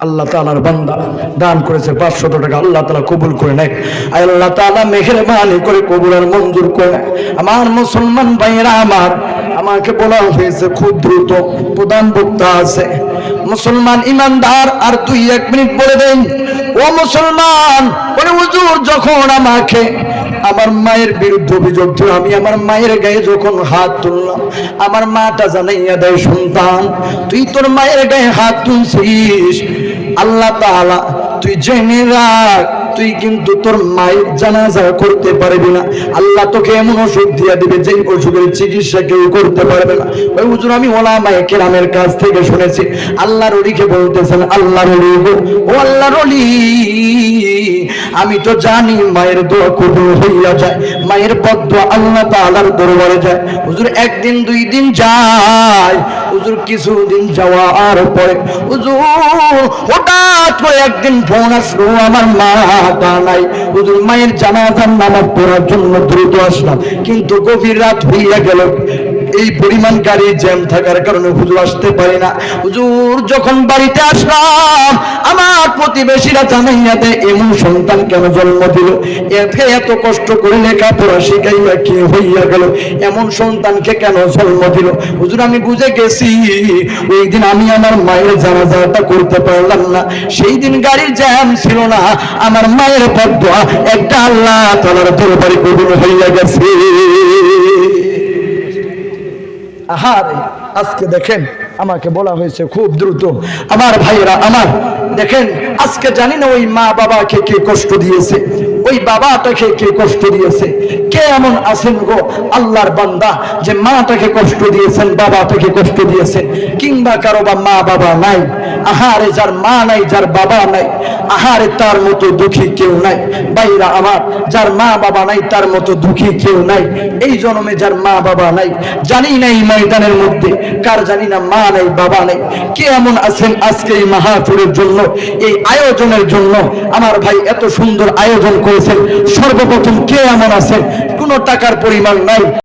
আল্লাহ তাআলার বান্দা দান করেছে 500 টাকা, আল্লাহ তাআলা কবুল করে নেয়। আল্লাহ তাআলা মেহেরবানি করে কবুল আর মঞ্জুর করে নেয়। আমার মুসলমান ভাইরা, আমাকে বলা হয়েছে খুব দ্রুত, প্রধান বক্তা আছে, মুসলমান ইমানদার আর 2-1 মিনিট বলে দেন। ও মুসলমান, বলে হুজুর যখন আমাকে আমার মায়ের বিরুদ্ধে অভিযোগ ছিল, আমি আমার মায়ের গায়ে যখন হাত তুললাম, আমার মাটা জানাইয়া দেয়, সন্তান তুই তোর মায়ের গায়ে হাত তুলছিস, আল্লাহ তাআলা তুই জেনে রাখ, তুই কিন্তু তোর মায়ের জানাজা করতে পারবি না। আল্লাহ তোকে এমন ওষুধ দিয়ে দিবে যে ওষুধের চিকিৎসা কেউ করতে পারবে না। ওই হুজুর আমি ওলামায়ে কেরামের কাছ থেকে শুনেছি, আল্লাহর ওলিকে বলতেছেন, আল্লাহর ওলি গো, ও আল্লাহর ওলি, আমি তো জানি মায়ের দোয়া কবুল হইয়া যায়, মায়ের বদদোয়া আল্লাহ তাআলার দরবারে যায়। হুজুর একদিন দুই দিন যায়, হুজুর কিছুদিন যাওয়ার পরে হুজুর হঠাৎ করে একদিন ফোন আসলো, আমার মাটা নাই। হুজুর মায়ের জানাজার নামাজ পড়ার জন্য দ্রুত আসলাম, কিন্তু গভীর রাত হইয়া গেল, এই পরিমাণ গাড়ি জ্যাম থাকার কারণে হুজুর আসতে পারি না। হুজুর যখন বাড়িতে আসলাম, আমার প্রতিবেশীরা জানাইয়া দেয়, এমন সন্তান কেন জন্ম দিল, এতে এত কষ্ট করে লেখাপড়া শিখাইয়া কি হইয়া গেল, এমন সন্তানকে কেন জন্ম দিল। হুজুর আমি বুঝে গেছি, ওই দিন আমি আমার মায়ের জানাজাটা করতে পারলাম না, সেই দিন গাড়ির জ্যাম ছিল না, আমার মায়ের বদদোয়া একটা আল্লাহ তাআলার দরবারে কবুল হইয়া গেছে। আহারে আজকে দেখেন আমাকে বলা হয়েছে খুব দ্রুত। আমার ভাইরা আমার, দেখেন আজকে জানি না ওই মা বাবাকে কে কষ্ট দিয়েছে, ওই বাবাটাকে কে কষ্ট দিয়েছে। কে এমন আছেন গো আল্লাহর বান্দা যে মাটাকে কষ্ট দিয়েছেন, বাবাটাকে কষ্ট দিয়েছেন, কিংবা কারো বা মা বাবা নাই। আহারে যার মা নাই, যার বাবা নাই, আহারে তার মতো দুঃখী কেউ নাই। ভাইরা আমার, যার মা বাবা নাই তার মতো দুঃখী কেউ নাই। এই জন্মে যার মা বাবা নাই, জানি না এই ময়দানের মধ্যে কার জানি না মা নাই বাবা নাই। কে এমন আছেন আজকে এই মাহফিলের জন্য, এই আয়োজনের জন্য? আমার ভাই এত সুন্দর আয়োজন করেছেন, সর্বপ্রথম কে এমন আছেন কোনো টাকার পরিমাণ নাই,